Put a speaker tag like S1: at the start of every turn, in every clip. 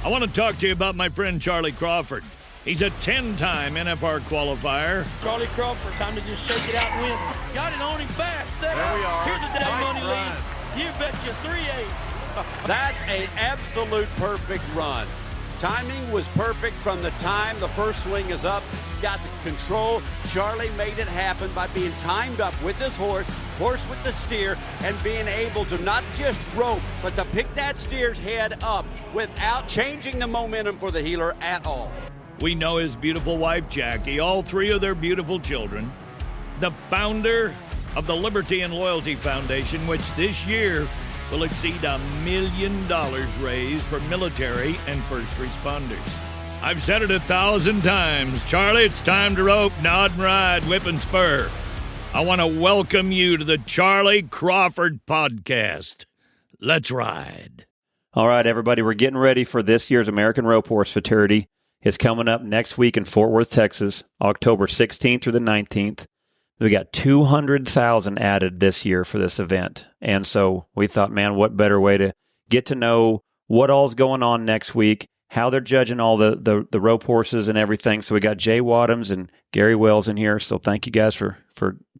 S1: I want to talk to you about my friend Charlie Crawford. He's a 10-time NFR qualifier.
S2: Charlie Crawford, time to just shake it out and win. Got it on him fast, set
S3: there
S2: up.
S3: We are.
S2: Here's a dead
S3: nice
S2: money
S3: run.
S2: lead. You betcha 3-8.
S4: That's an absolute perfect run. Timing was perfect from the time the first swing is up. He's got the control. Charlie made it happen by being timed up with his horse with the steer, and being able to not just rope, but to pick that steer's head up without changing the momentum for the heeler at all.
S1: We know his beautiful wife, Jackie, all three of their beautiful children, the founder of the Liberty and Loyalty Foundation, which this year will exceed $1 million raised for military and first responders. I've said it 1,000 times. Charlie, it's time to rope, nod and ride, whip and spur. I want to welcome you to the Charlie Crawford Podcast. Let's ride.
S5: All right, everybody, we're getting ready for this year's American Rope Horse Futurity. It's coming up next week in Fort Worth, Texas, October 16th through the 19th. We got 200,000 added this year for this event. And so we thought, man, what better way to get to know what all's going on next week, how they're judging all the rope horses and everything. So we got Jay Wadhams and Gary Wells in here. So thank you guys for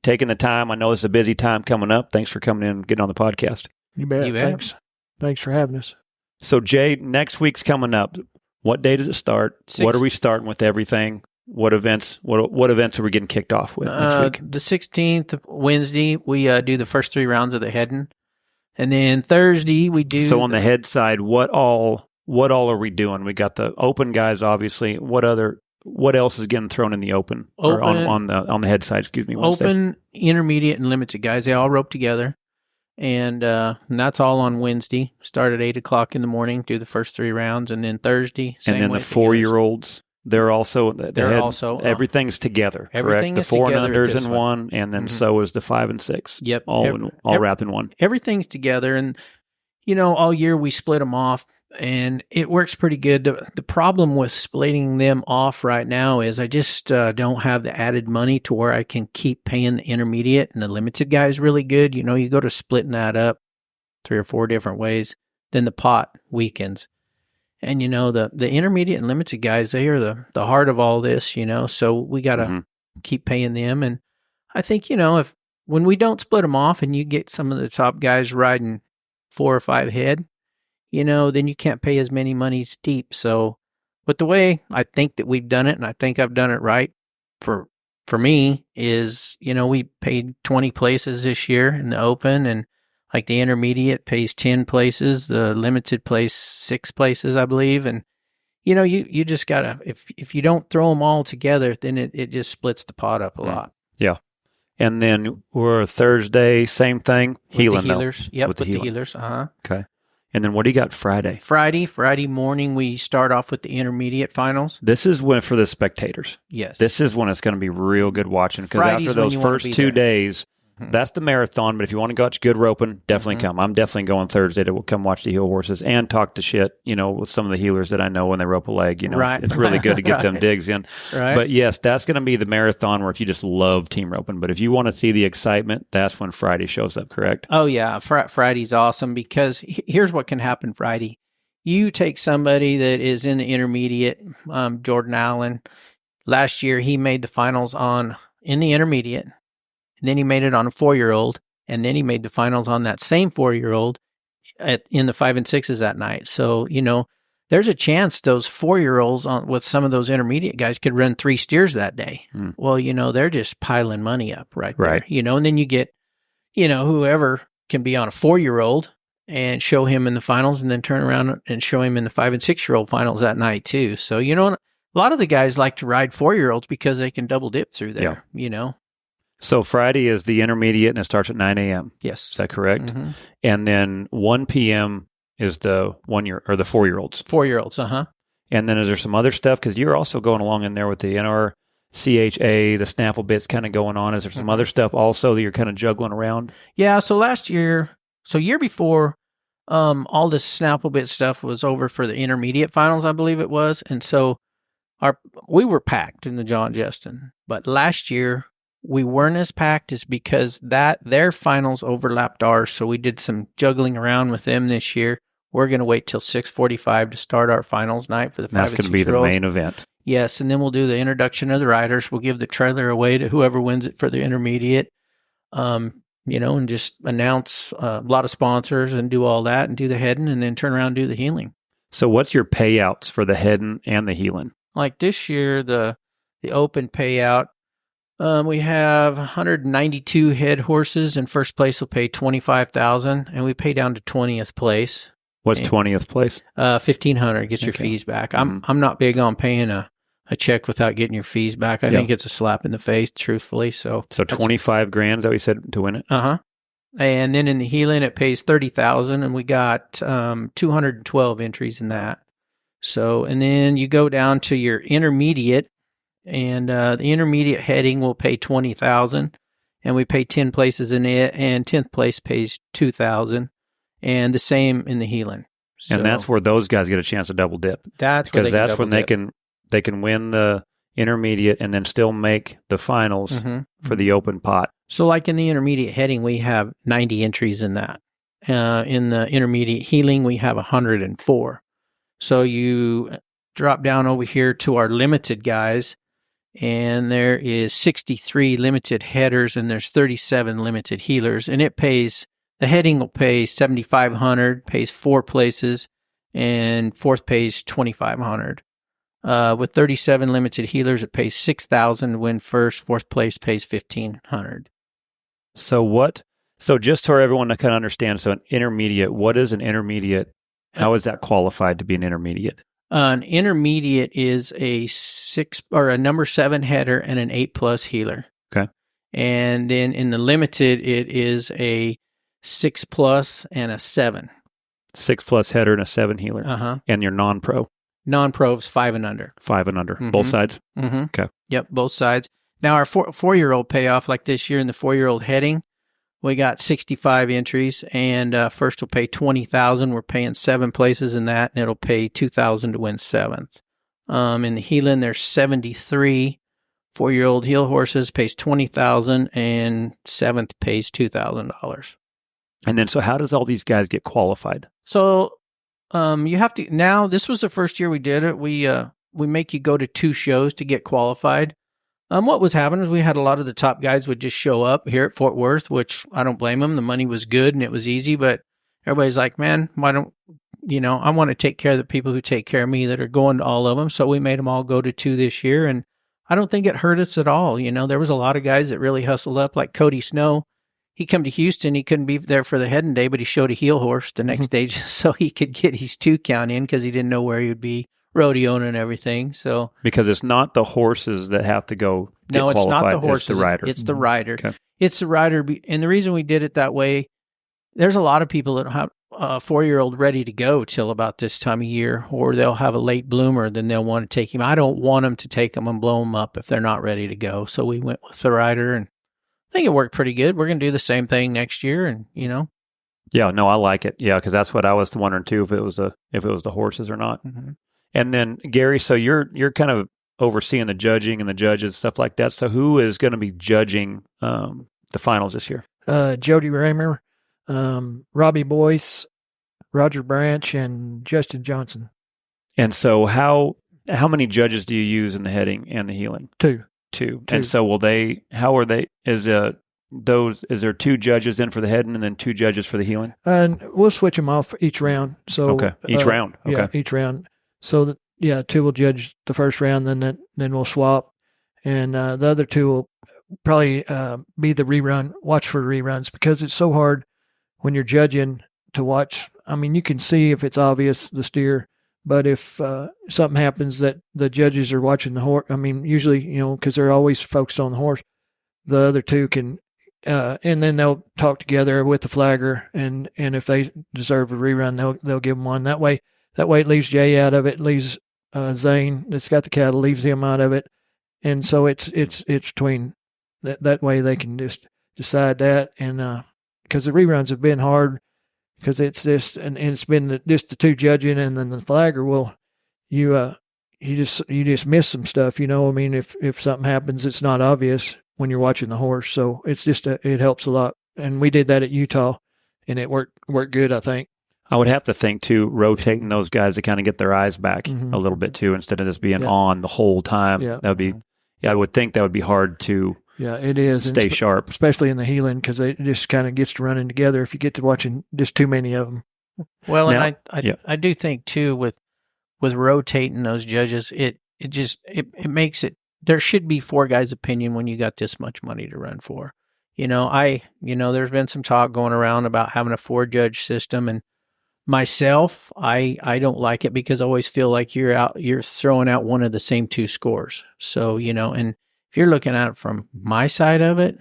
S5: taking the time. I know it's a busy time coming up. Thanks for coming in and getting on the podcast.
S6: You bet.
S2: You bet.
S6: Thanks for having us.
S5: So Jay, next week's coming up. What day does it start? What are we starting with everything? What events? What events are we getting kicked off with next week?
S7: The 16th, Wednesday, we do the first 3 rounds of the heading, and then Thursday we do.
S5: So on the head side, what all are we doing? We got the open guys, obviously. What else is getting thrown in the open? Or on the head side? Excuse me. Wednesday.
S7: Open, intermediate, and limited guys. They all rope together, and that's all on Wednesday. Start at 8:00 in the morning. Do the first 3 rounds, and then Thursday. Same
S5: and then
S7: way
S5: the 4-year-olds. They're also everything's together.
S7: Everything
S5: correct?
S7: is
S5: The 4 and
S7: together
S5: unders in one, and then so is the 5 and 6.
S7: Yep,
S5: all wrapped in one.
S7: Everything's together, and all year we split them off, and it works pretty good. The problem with splitting them off right now is I just don't have the added money to where I can keep paying the intermediate and the limited guys really good. You go to splitting that up 3 or 4 different ways, then the pot weakens. And, the intermediate and limited guys, they are the heart of all this, so we got to keep paying them. And I think, when we don't split them off and you get some of the top guys riding 4 or 5 head, then you can't pay as many monies deep. So, but the way I think that we've done it, and I think I've done it right for me, is, we paid 20 places this year in the open, and like the intermediate pays 10 places, the limited place 6 places, I believe. And, you just got to, if you don't throw them all together, then it just splits the pot up a lot.
S5: Yeah. And then we're Thursday, same thing, healing.
S7: With the healers. Yep, with the healers.
S5: Okay. And then what do you got Friday?
S7: Friday morning, we start off with the intermediate finals.
S5: This is when for the spectators.
S7: Yes.
S5: This is when it's going to be real good watching, because after those first 2 days, that's the marathon. But if you want to watch good roping, definitely come. I'm definitely going Thursday to come watch the heel horses and talk to shit, with some of the healers that I know when they rope a leg.
S7: Right.
S5: It's really good to get them digs in.
S7: Right.
S5: But yes, that's going to be the marathon where if you just love team roping. But if you want to see the excitement, that's when Friday shows up, correct?
S7: Oh, yeah. Friday's awesome, because here's what can happen Friday. You take somebody that is in the intermediate, Jordan Allen. Last year, he made the finals in the intermediate. And then he made it on a 4-year-old, and then he made the finals on that same 4-year-old in the 5 and 6s that night. So, there's a chance those 4-year-olds with some of those intermediate guys could run 3 steers that day. Well, they're just piling money up right there. And then you get, whoever can be on a 4-year-old and show him in the finals, and then turn around and show him in the 5 and 6-year-old finals that night too. So, a lot of the guys like to ride 4-year-olds because they can double dip through there,
S5: So Friday is the intermediate, and it starts at 9 a.m.
S7: Yes.
S5: Is that correct?
S7: Mm-hmm.
S5: And then 1 p.m. is the 1-year or the 4-year-olds.
S7: 4-year-olds,
S5: And then is there some other stuff? Because you're also going along in there with the NRCHA, the Snaffle bits kind of going on. Is there some other stuff also that you're kind of juggling around?
S7: Yeah. So year before, all this Snaffle bit stuff was over for the intermediate finals, I believe it was. And so we were packed in the John Justin. But last year, we weren't as packed is because their finals overlapped ours. So we did some juggling around with them this year. We're going to wait till 6:45 to start our finals night for the 5
S5: That's
S7: and
S5: going to be the
S7: 6-year-olds.
S5: main event.
S7: Yes, and then we'll do the introduction of the riders. We'll give the trailer away to whoever wins it for the intermediate. And just announce a lot of sponsors and do all that and do the heading and then turn around and do the heeling.
S5: So what's your payouts for the heading and the heeling?
S7: Like this year, the open payout, we have 192 head horses, and first place will pay $25,000, and we pay down to 20th place.
S5: What's 20th place?
S7: $1,500 gets your fees back. I'm not big on paying a check without getting your fees back. I think it's a slap in the face, truthfully. So
S5: 25 grand, is that what you said, to win it?
S7: And then in the heeling, it pays $30,000, and we got 212 entries in that. So, and then you go down to your intermediate, and the intermediate heading will pay $20,000, and we pay 10 places in it, and 10th place pays $2,000, and the same in the heeling. So,
S5: and that's where those guys get a chance to double dip.
S7: Because
S5: that's when they can win the intermediate and then still make the finals for the open pot.
S7: So like in the intermediate heading, we have 90 entries in that. In the intermediate heeling, we have 104. So you drop down over here to our limited guys, and there is 63 limited headers, and there's 37 limited healers, and the heading will pay $7,500, pays 4 places, and fourth pays $2,500. With 37 limited healers, it pays $6,000 to win first. Fourth place pays $1,500.
S5: So just for everyone to kind of understand, so an intermediate, what is an intermediate? How is that qualified to be an intermediate?
S7: An intermediate is a number 7 header and an 8+ healer.
S5: Okay.
S7: And then in the limited, it is a 6+ and a 7.
S5: 6+ header and a 7 healer. And your non-pro?
S7: Non-pro is 5 and under.
S5: 5 and under. Both sides?
S7: Mm-hmm.
S5: Okay.
S7: Yep, both sides. Now our 4-year-old payoff, like this year in the 4-year-old heading, we got 65 entries, and first will pay $20,000. We're paying 7 places in that, and it'll pay $2,000 to win 7th. In the heeling, there's 73 4-year-old heel horses, pays $20,000, and 7th pays $2,000.
S5: And then, so how does all these guys get qualified?
S7: So you have to, now this was the first year we did it. We make you go to 2 shows to get qualified. What was happening is we had a lot of the top guys would just show up here at Fort Worth, which I don't blame them. The money was good and it was easy, but everybody's like, man, why don't, I want to take care of the people who take care of me that are going to all of them. So we made them all go to 2 this year. And I don't think it hurt us at all. There was a lot of guys that really hustled up, like Cody Snow. He come to Houston. He couldn't be there for the heading day, but he showed a heel horse the next day so he could get his 2 count in because he didn't know where he would be rodeoing and everything. So
S5: because it's not the horses that have to go get
S7: no, it's
S5: qualified,
S7: not the horses.
S5: it's the rider.
S7: It's the rider.
S5: Okay.
S7: It's the rider. And the reason we did it that way, there's a lot of people that have a 4-year-old ready to go till about this time of year, or they'll have a late bloomer, then they'll want to take him. I don't want them to take them and blow them up if they're not ready to go. So we went with the rider, and I think it worked pretty good. We're going to do the same thing next year, and
S5: Yeah, no, I like it. Yeah, because that's what I was wondering too, if it was the horses or not. Mm-hmm. And then Gary, so you're kind of overseeing the judging and the judges, stuff like that. So who is going to be judging the finals this year?
S3: Jody Raymer, Robbie Boyce, Roger Branch, and Justin Johnson.
S5: And so how many judges do you use in the heading and the heeling?
S3: 2.
S5: And so is there 2 judges in for the heading and then 2 judges for the heeling?
S3: And we'll switch them off each round. So
S5: okay, each round. Okay.
S3: Yeah, each round. So 2 will judge the first round, then we'll swap, and the other 2 will probably be the rerun. Watch for reruns because it's so hard when you're judging to watch. I mean, you can see if it's obvious the steer, but if something happens that the judges are watching the horse, I mean, usually because they're always focused on the horse, the other 2 can. And then they'll talk together with the flagger, and if they deserve a rerun, they'll give them one. That way it leaves Jay out of it, leaves Zane that's got the cattle, leaves him out of it, and so it's between that way they can just decide that, and because the reruns have been hard because it's just and it's been just the 2 judging, and then the flagger will you just miss some stuff, I mean, if something happens it's not obvious when you're watching the horse. So it's just it helps a lot. And we did that at Utah, and it worked good, I think.
S5: I would have to think too, rotating those guys to kind of get their eyes back a little bit too, instead of just being on the whole time.
S3: Yeah.
S5: That would be, I would think that would be hard to
S3: it is.
S5: stay sharp.
S3: Especially in the heeling, because it just kind of gets to running together if you get to watching just too many of them.
S7: Well,
S5: Now-
S7: and I do think too with rotating those judges, it makes it, there should be 4 guys' opinion when you got this much money to run for. There's been some talk going around about having a 4-judge system, and myself, I don't like it because I always feel like you're throwing out one of the same 2 scores. So, and if you're looking at it from my side of it,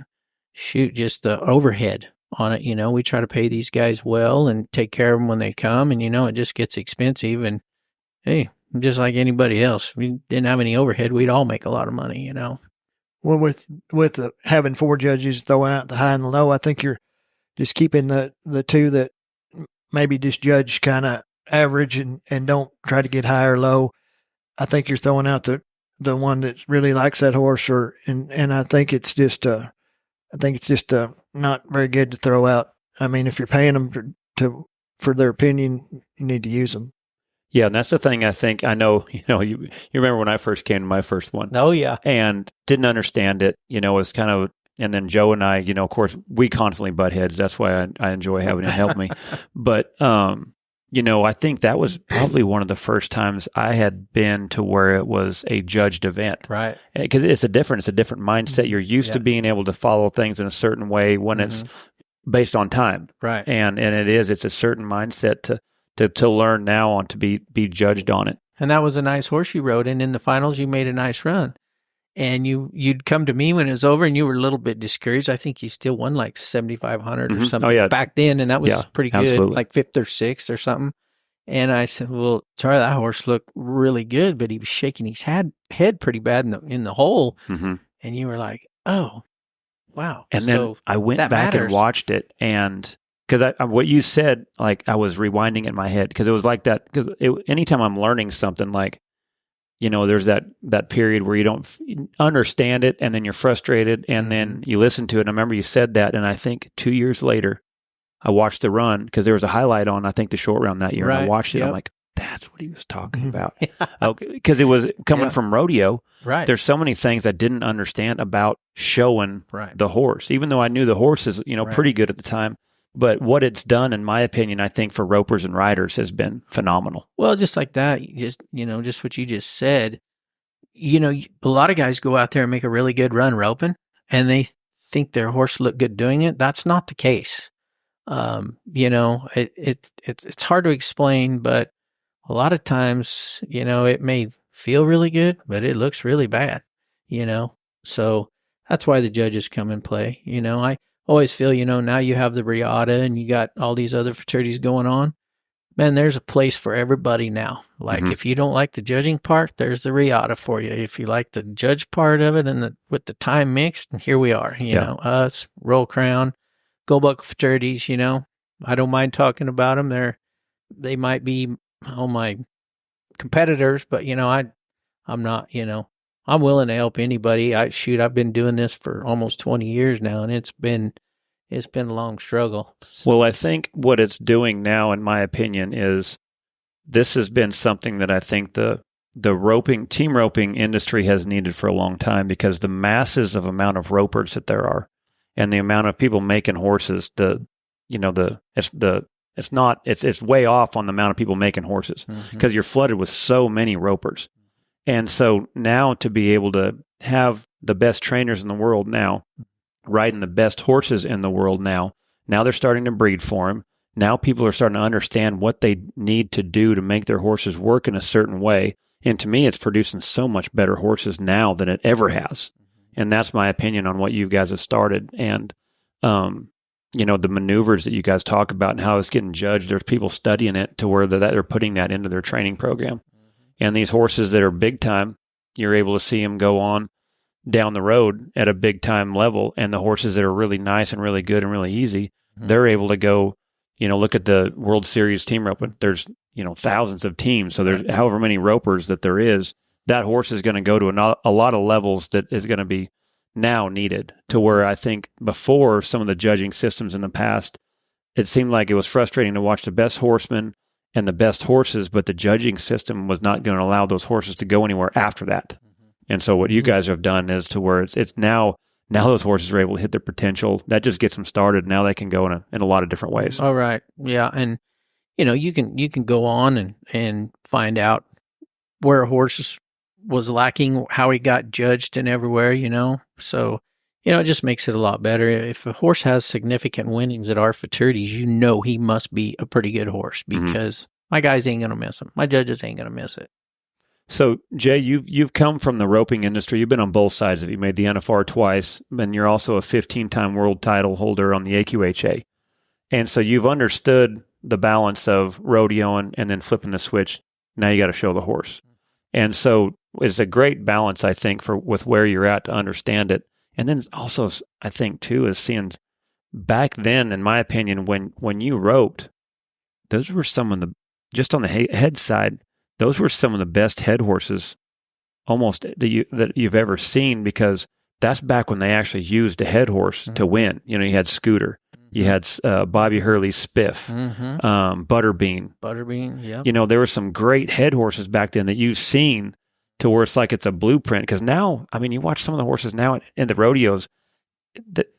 S7: shoot, just the overhead on it, we try to pay these guys well and take care of them when they come, and, it just gets expensive. And hey, just like anybody else, we didn't have any overhead, we'd all make a lot of money,
S3: Well, with having 4 judges throwing out the high and the low, I think you're just keeping the 2 that maybe just judge kind of average and don't try to get high or low. I think you're throwing out the one that really likes that horse, and I think it's just not very good to throw out. I mean, if you're paying them for their opinion, you need to use them.
S5: Yeah, and that's the thing. I know, you remember when I first came to my first one.
S7: Oh, yeah.
S5: And didn't understand it, was kind of, and then Joe and I, of course, we constantly butt heads. That's why I enjoy having him help me. But, I think that was probably one of the first times I had been to where it was a judged event.
S7: Right.
S5: Because it's a different mindset. You're used to being able to follow things in a certain way when it's based on time.
S7: Right.
S5: And it's a certain mindset to learn now on, to be judged on it.
S7: And that was a nice horse you rode, and in the finals you made a nice run. And you'd come to me when it was over, and you were a little bit discouraged. I think you still won like 7,500 or something back then, and that was pretty good,
S5: absolutely.
S7: like 5th or 6th or something. And I said, "Well, Charlie, that horse looked really good, but he was shaking his head pretty bad in the hole."
S5: Mm-hmm.
S7: And you were like, "Oh, wow!"
S5: And then I went back and watched it, and because what you said, like I was rewinding in my head, because it was like that. Because anytime I'm learning something, like, there's that period where you don't understand it, and then you're frustrated, and then you listen to it. And I remember you said that, and I think 2 years later, I watched the run because there was a highlight on, I think, the short round that year, and I watched it. I'm like, that's what he was talking about. Okay, because it was coming from rodeo.
S7: Right.
S5: There's so many things I didn't understand about showing the horse, even though I knew the horse is, pretty good at the time. But what it's done, in my opinion, I think for ropers and riders has been phenomenal.
S7: Well, just like that, just what you just said, a lot of guys go out there and make a really good run roping, and they think their horse look good doing it. That's not the case. It's hard to explain, but a lot of times, it may feel really good, but it looks really bad, so that's why the judges come and play. I always feel, now you have the Riata and you got all these other fraternities going on. Man, there's a place for everybody now. Like, if you don't like the judging part, there's the Riata for you. If you like the judge part of it and with the time mixed, here we are, us, Royal Crown, Gold Buckle fraternities, I don't mind talking about them. They might be all my competitors, but, I'm not, I'm willing to help anybody. I've been doing this for almost 20 years now, and it's been a long struggle.
S5: Well, I think what it's doing now, in my opinion, is this has been something that I think the team roping industry has needed for a long time, because the masses of amount of ropers that there are, and the amount of people making horses, it's way off on the amount of people making horses, because you're flooded with so many ropers. And so now to be able to have the best trainers in the world now, riding the best horses in the world now they're starting to breed for them. Now people are starting to understand what they need to do to make their horses work in a certain way. And to me, it's producing so much better horses now than it ever has. And that's my opinion on what you guys have started. And, the maneuvers that you guys talk about and how it's getting judged, there's people studying it to where they're putting that into their training program. And these horses that are big time, you're able to see them go on down the road at a big time level. And the horses that are really nice and really good and really easy, they're able to go, look at the World Series team roping. There's, thousands of teams. So there's however many ropers that there is, that horse is going to go to a lot of levels that is going to be now needed, to where I think before some of the judging systems in the past, it seemed like it was frustrating to watch the best horsemen and the best horses, but the judging system was not going to allow those horses to go anywhere after that. And so what you guys have done is to where it's now those horses are able to hit their potential. That just gets them started. Now they can go in a lot of different ways.
S7: All right. Yeah. And, you can go on and find out where a horse was lacking, how he got judged and everywhere, So, it just makes it a lot better. If a horse has significant winnings at our futurities, he must be a pretty good horse because my guys ain't going to miss him. My judges ain't going to miss it.
S5: So, Jay, you've come from the roping industry. You've been on both sides of it. You made the NFR twice, and you're also a 15-time world title holder on the AQHA. And so you've understood the balance of rodeoing and then flipping the switch. Now you got to show the horse. And so it's a great balance, I think, with where you're at to understand it. And then it's also, I think, too, is seeing back then, in my opinion, when you roped, those were some of the, just on the head side, those were some of the best head horses almost that you've ever seen, because that's back when they actually used a head horse to win. You had Scooter. You had Bobby Hurley's Spiff, Butterbean.
S7: Butterbean, yeah.
S5: There were some great head horses back then that you've seen to where it's like it's a blueprint. Because now, you watch some of the horses now in the rodeos,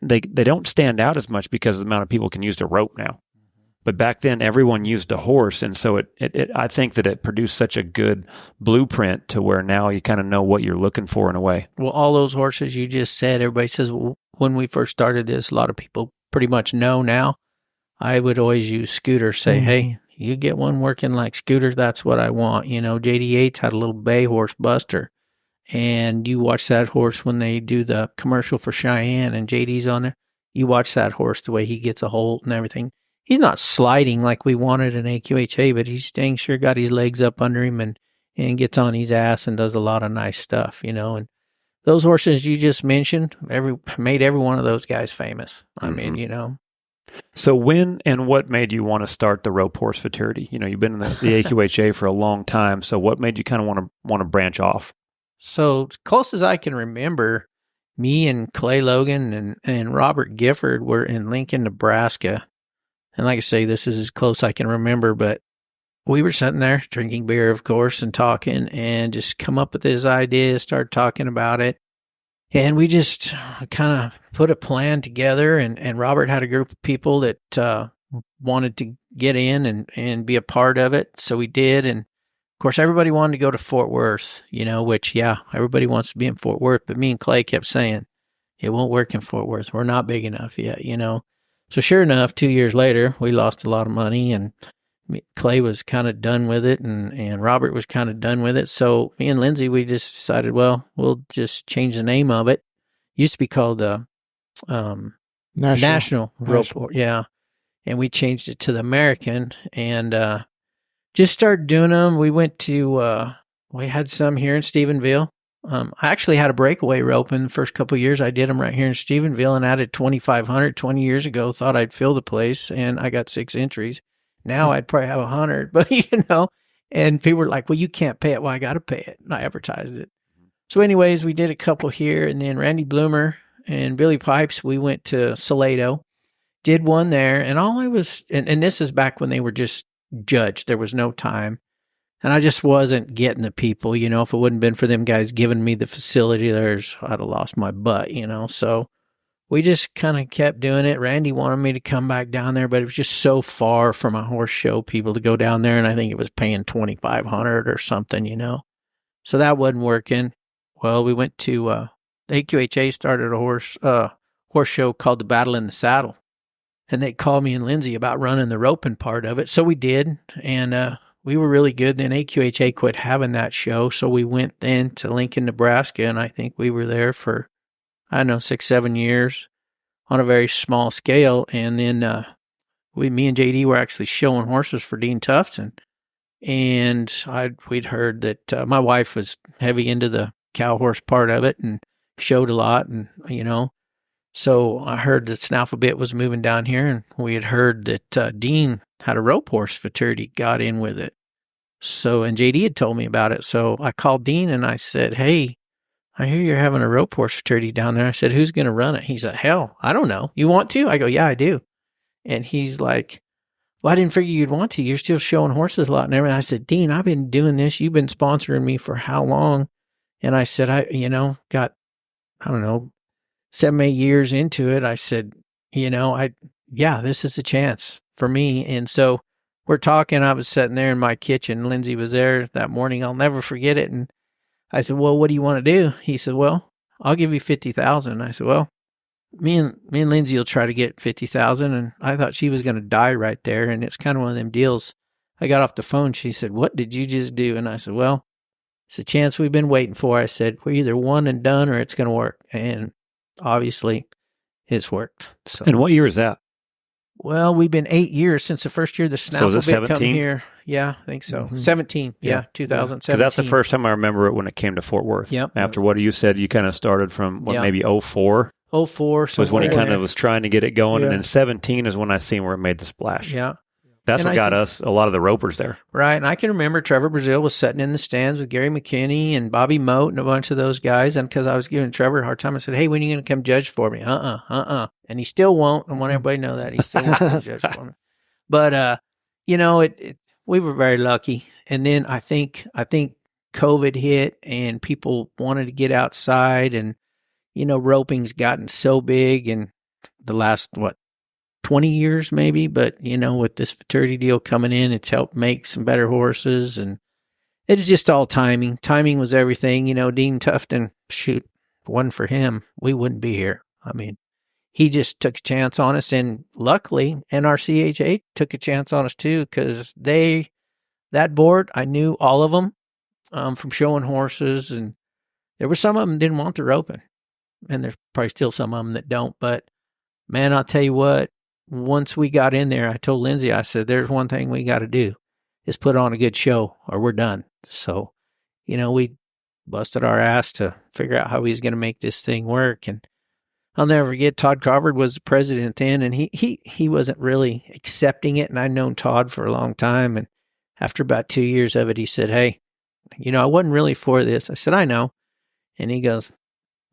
S5: they don't stand out as much because of the amount of people can use the rope now. But back then, everyone used a horse, and so I think that it produced such a good blueprint to where now you kind of know what you're looking for in a way.
S7: Well, all those horses you just said, everybody says, well, when we first started this, a lot of people pretty much know now. I would always use Scooter, say, hey, you get one working like Scooter, that's what I want. JD Yates had a little bay horse, Buster, and you watch that horse when they do the commercial for Cheyenne and JD's on there. You watch that horse, the way he gets a hold and everything. He's not sliding like we wanted in AQHA, but he's dang sure got his legs up under him and gets on his ass and does a lot of nice stuff, and those horses you just mentioned, made every one of those guys famous. I mean,
S5: So when and what made you want to start the rope horse futurity? You've been in the AQHA for a long time. So what made you kind of want to branch off?
S7: So close as I can remember, me and Clay Logan and Robert Gifford were in Lincoln, Nebraska. And like I say, this is as close I can remember, but we were sitting there drinking beer, of course, and talking, and just come up with this idea, start talking about it. And we just kind of put a plan together, and Robert had a group of people that wanted to get in and be a part of it. So we did. And of course, everybody wanted to go to Fort Worth, which, everybody wants to be in Fort Worth. But me and Clay kept saying, it won't work in Fort Worth. We're not big enough yet, So sure enough, 2 years later, we lost a lot of money, and Clay was kind of done with it, and Robert was kind of done with it. So me and Lindsay, we just decided, well, we'll just change the name of it. It used to be called National Rope, yeah. And we changed it to the American, and just started doing them. We went to, we had some here in Stephenville. I actually had a breakaway rope in the first couple of years. I did them right here in Stephenville and added 2,500 20 years ago. Thought I'd fill the place, and I got 6 entries. Now I'd probably have 100, but and people were like, well, you can't pay it. Well, I got to pay it. And I advertised it. So anyways, we did a couple here, and then Randy Bloomer and Billy Pipes, we went to Salado, did one there, and all I was, and this is back when they were just judged. There was no time. And I just wasn't getting the people, if it wouldn't been for them guys giving me the facility, I'd have lost my butt, So we just kind of kept doing it. Randy wanted me to come back down there, but it was just so far from a horse show people to go down there. And I think it was paying $2,500 or something, So that wasn't working. Well, we went to, the AQHA started a horse show called the Battle in the Saddle. And they called me and Lindsay about running the roping part of it. So we did. And, we were really good. Then AQHA quit having that show. So we went then to Lincoln, Nebraska. And I think we were there for, 6-7 years on a very small scale. And then me and JD were actually showing horses for Dean Tufton. And we'd heard that my wife was heavy into the cow horse part of it and showed a lot. And, so I heard that Snafflebit was moving down here. And we had heard that Dean had a rope horse futurity, got in with it. So, and JD had told me about it. So I called Dean and I said, hey, I hear you're having a rope horse futurity down there. I said, who's going to run it? He said, hell, I don't know. You want to? I go, yeah, I do. And he's like, well, I didn't figure you'd want to. You're still showing horses a lot and everything. I said, Dean, I've been doing this. You've been sponsoring me for how long? And I said, got, 7-8 years into it. I said, this is a chance for me. And so we're talking. I was sitting there in my kitchen. Lindsay was there that morning. I'll never forget it. And I said, well, what do you want to do? He said, well, I'll give you $50,000. I said, well, me and Lindsay will try to get $50,000. And I thought she was going to die right there. And it's kind of one of them deals. I got off the phone. She said, what did you just do? And I said, well, it's a chance we've been waiting for. I said, we're either one and done or it's going to work. And obviously it's worked. So.
S5: And what year is that?
S7: Well, we've been 8 years since the first year the snaffle bit come here. Yeah, I think so. 17. Yeah, 2017.
S5: Because that's the first time I remember it when it came to Fort Worth.
S7: Yep.
S5: After what you said, you kind of started from, maybe 04?
S7: 04.
S5: Was when he kind of was trying to get it going. And then 17 is when I seen where it made the splash.
S7: Yeah.
S5: That's what got us a lot of the ropers there.
S7: Right. And I can remember Trevor Brazil was sitting in the stands with Gary McKinney and Bobby Moat and a bunch of those guys. And because I was giving Trevor a hard time, I said, hey, when are you going to come judge for me? And he still won't. I want everybody to know that. He still won't come judge for me. But, we were very lucky. And then I think COVID hit and people wanted to get outside and, roping's gotten so big in the last, 20 years maybe, but with this Futurity deal coming in, it's helped make some better horses, and it's just all timing. Timing was everything. Dean Tufton, shoot, if it wasn't for him, we wouldn't be here. I mean, he just took a chance on us, and luckily NRCHA took a chance on us too, because that board, I knew all of them from showing horses, and there were some of them didn't want the roping, and there's probably still some of them that don't, but man, I'll tell you what, once we got in there, I told Lindsay, I said, there's one thing we got to do is put on a good show or we're done. So, we busted our ass to figure out how he was going to make this thing work. And I'll never forget, Todd Crawford was the president then, and he wasn't really accepting it. And I'd known Todd for a long time. And after about 2 years of it, he said, hey, I wasn't really for this. I said, I know. And he goes,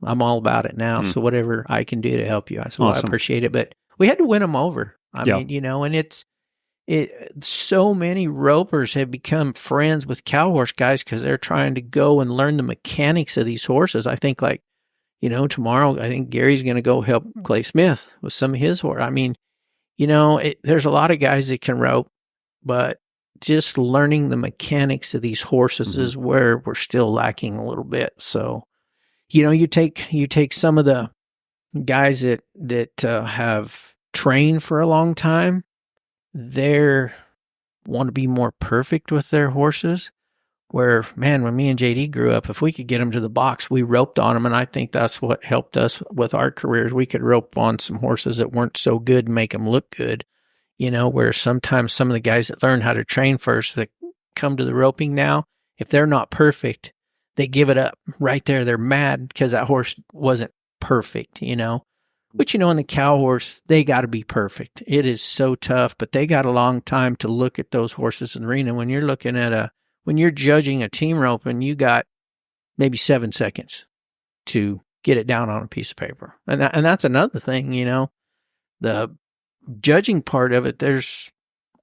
S7: I'm all about it now. So whatever I can do to help you. I said, well, awesome. I appreciate it. But we had to win them over. I mean, and so many ropers have become friends with cow horse guys because they're trying to go and learn the mechanics of these horses. I think tomorrow, I think Gary's going to go help Clay Smith with some of his horse. I mean, there's a lot of guys that can rope, but just learning the mechanics of these horses is where we're still lacking a little bit. So, you take some of the guys that have trained for a long time, they want to be more perfect with their horses. Where, man, when me and JD grew up, if we could get them to the box, we roped on them. And I think that's what helped us with our careers. We could rope on some horses that weren't so good and make them look good. Where sometimes some of the guys that learn how to train first that come to the roping now, if they're not perfect, they give it up right there. They're mad because that horse wasn't perfect, But, in the cow horse, they got to be perfect. It is so tough, but they got a long time to look at those horses in the arena. When you're looking at when you're judging a team rope, and you got maybe 7 seconds to get it down on a piece of paper. And that's another thing, the judging part of it, there's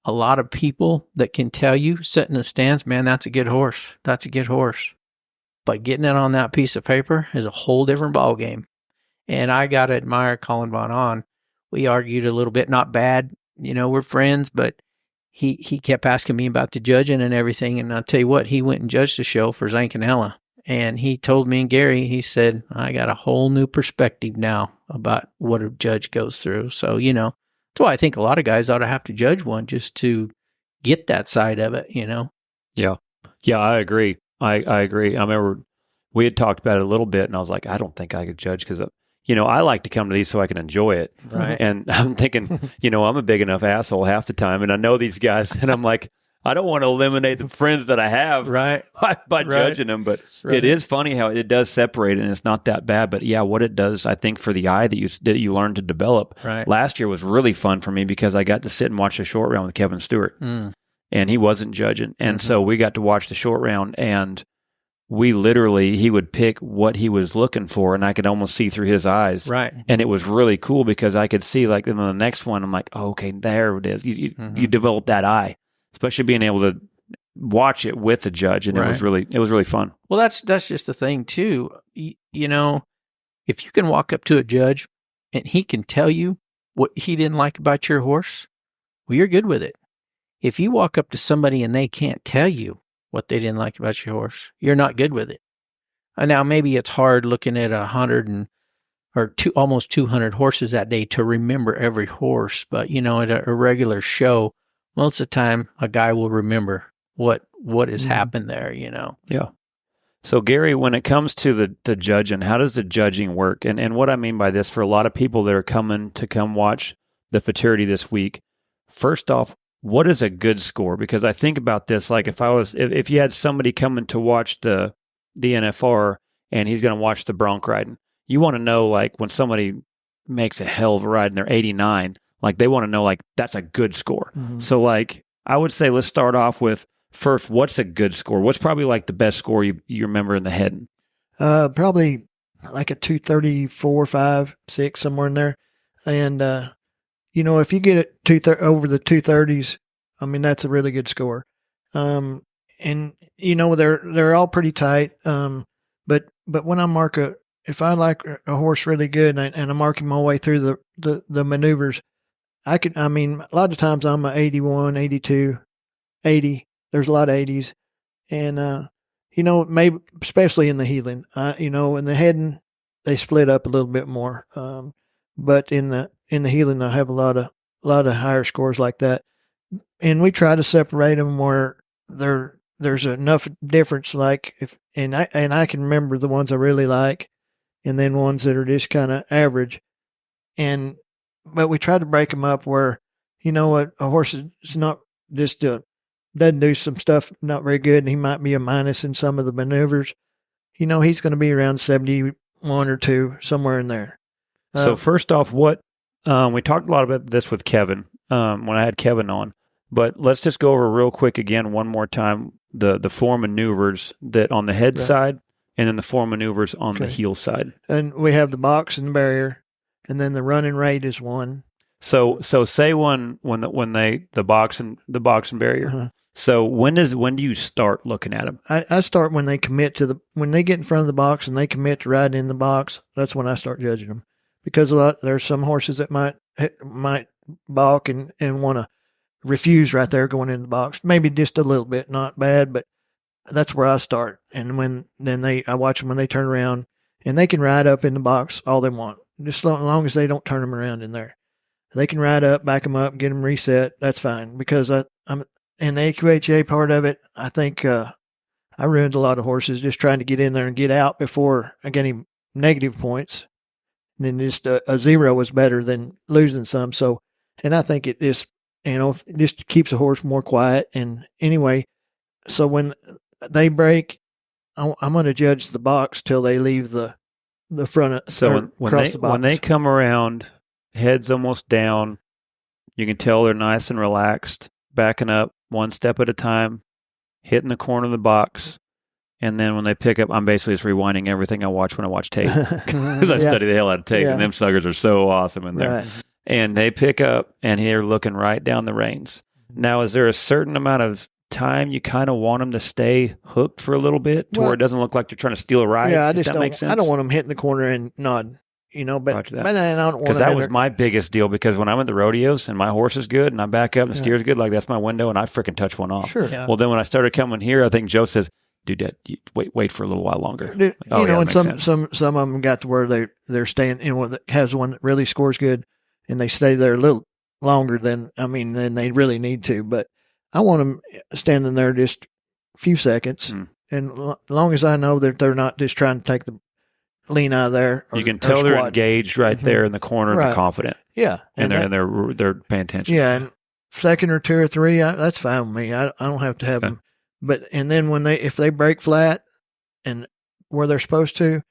S7: a lot of people that can tell you, sitting in the stands, man, that's a good horse. That's a good horse. But getting it on that piece of paper is a whole different ballgame. And I got to admire Colin Von On. We argued a little bit, not bad. We're friends, but he kept asking me about the judging and everything. And I'll tell you what, he went and judged the show for Zancanella. And he told me and Gary, he said, I got a whole new perspective now about what a judge goes through. So, that's why I think a lot of guys ought to have to judge one just to get that side of it,
S5: Yeah. Yeah, I agree. I agree. I remember we had talked about it a little bit, and I was like, I don't think I could judge because, I like to come to these so I can enjoy it.
S7: Right.
S5: And I'm thinking, I'm a big enough asshole half the time, and I know these guys, and I'm like, I don't want to eliminate the friends that I have by judging them, but it is funny how it does separate, and it's not that bad. But yeah, what it does, I think, for the eye that you learn to develop.
S7: Right.
S5: Last year was really fun for me because I got to sit and watch the short round with Kevin Stewart, and he wasn't judging, and so we got to watch the short round, and he would pick what he was looking for, and I could almost see through his eyes.
S7: Right.
S5: And it was really cool because I could see, like, in the next one, I'm like, oh, okay, there it is. You develop that eye, especially being able to watch it with the judge, and it was really fun.
S7: Well, that's just the thing too. You know, if you can walk up to a judge and he can tell you what he didn't like about your horse, well, you're good with it. If you walk up to somebody and they can't tell you what they didn't like about your horse, you're not good with it. Now, maybe it's hard looking at 100 almost 200 horses that day to remember every horse, but you know, at a regular show, most of the time a guy will remember what has happened there, you know.
S5: Yeah. So Gary, when it comes to the judging, how does the judging work? And what I mean by this, for a lot of people that are coming to come watch the Futurity this week, first off, what is a good score? Because I think about this, like if you had somebody coming to watch the NFR and he's going to watch the bronc riding, you want to know, like, when somebody makes a hell of a ride and they're 89, like, they want to know, like, that's a good score. Mm-hmm. So, like, I would say let's start off with, first, what's a good score? What's probably like the best score you remember in the head?
S3: Probably like a 234, 5, 6, somewhere in there. And, you know, if you get it over the 230s, I mean, that's a really good score. And, you know, they're all pretty tight. But when I mark if I like a horse really good and I'm marking my way through the maneuvers, a lot of times I'm a 81, 82, 80. There's a lot of 80s. And, you know, maybe, especially in the heeling, you know, in the heading, they split up a little bit more. But in the heeling, I have a lot of higher scores like that. And we try to separate them where there's enough difference, like and I can remember the ones I really like and then ones that are just kind of average. But we try to break them up where, you know, a horse is not just doesn't do some stuff not very good, and he might be a minus in some of the maneuvers. You know, he's going to be around 71 or 2, somewhere in there.
S5: So first off, we talked a lot about this with Kevin when I had Kevin on, but let's just go over real quick again one more time the four maneuvers that on the head side, and then the four maneuvers on the heel side. And
S3: we have the box and the barrier, and then the running rate is 1.
S5: So say when the box and barrier. Uh-huh. So when do you start looking at them?
S3: I start when they commit when they get in front of the box and they commit to riding in the box. That's when I start judging them, because there's some horses that might balk and want to refuse right there going in the box. Maybe just a little bit, not bad, but that's where I start. And I watch them when they turn around, and they can ride up in the box all they want, just as long as they don't turn them around in there. They can ride up, back them up, get them reset. That's fine, because I'm in the AQHA part of it. I think I ruined a lot of horses just trying to get in there and get out before I get any negative points. And then just a 0 is better than losing some. So, and I think it just, you know, it just keeps a horse more quiet. And anyway, so when they break, I'm going to judge the box till they leave the front.
S5: So when they come around, head's almost down, you can tell they're nice and relaxed, backing up one step at a time, hitting the corner of the box, and then when they pick up, I'm basically just rewinding everything I watch when I watch tape, because I study the hell out of tape, and them suckers are so awesome in there. Right. And they pick up, and they're looking right down the reins. Now, is there a certain amount of time you kind of want them to stay hooked for a little bit, to where it doesn't look like they're trying to steal a ride?
S3: Yeah, I don't want them hitting the corner and nod. You know, but I don't want to.
S5: Because that was my biggest deal. Because when I'm at the rodeos and my horse is good and I back up and the steer's good, like, that's my window, and I freaking touch one off.
S3: Sure. Yeah.
S5: Well, then when I started coming here, I think Joe says, "Dude, wait for a little while longer."
S3: You know, and some of them got to where they're staying. You know, that has one that really scores good, and they stay there a little longer than they really need to. But I want them standing there just a few seconds, and as long as I know that they're not just trying to take the lean out of there.
S5: You can tell they're engaged right there in the corner, and they're confident.
S3: Yeah,
S5: and they're paying attention.
S3: Yeah, and second or 2 or 3, that's fine with me. I don't have to have them. But and then if they break flat and where they're supposed to,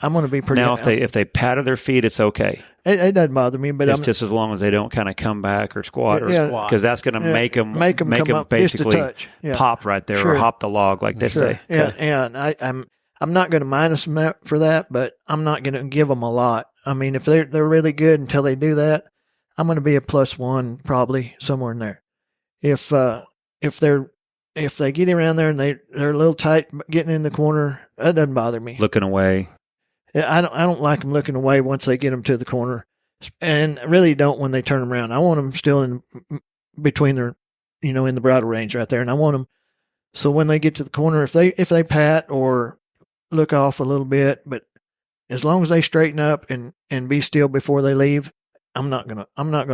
S3: I'm going to be pretty.
S5: Now, if they paddle their feet, it's okay.
S3: It doesn't bother me, but
S5: it's just as long as they don't kind of come back or squat because that's going to make them basically pop right there or hop the log, like they say.
S3: Yeah, and I'm not going to minus them for that, but I'm not going to give them a lot. I mean, if they're really good until they do that, I'm going to be a +1 probably somewhere in there. If they get around there and they're a little tight getting in the corner, that doesn't bother me.
S5: Looking away.
S3: I don't like them looking away once they get them to the corner, and I really don't when they turn them around. I want them still in between their, in the bridle range right there, and I want them so when they get to the corner, if they pat or look off a little bit, but as long as they straighten up and be still before they leave, I'm not gonna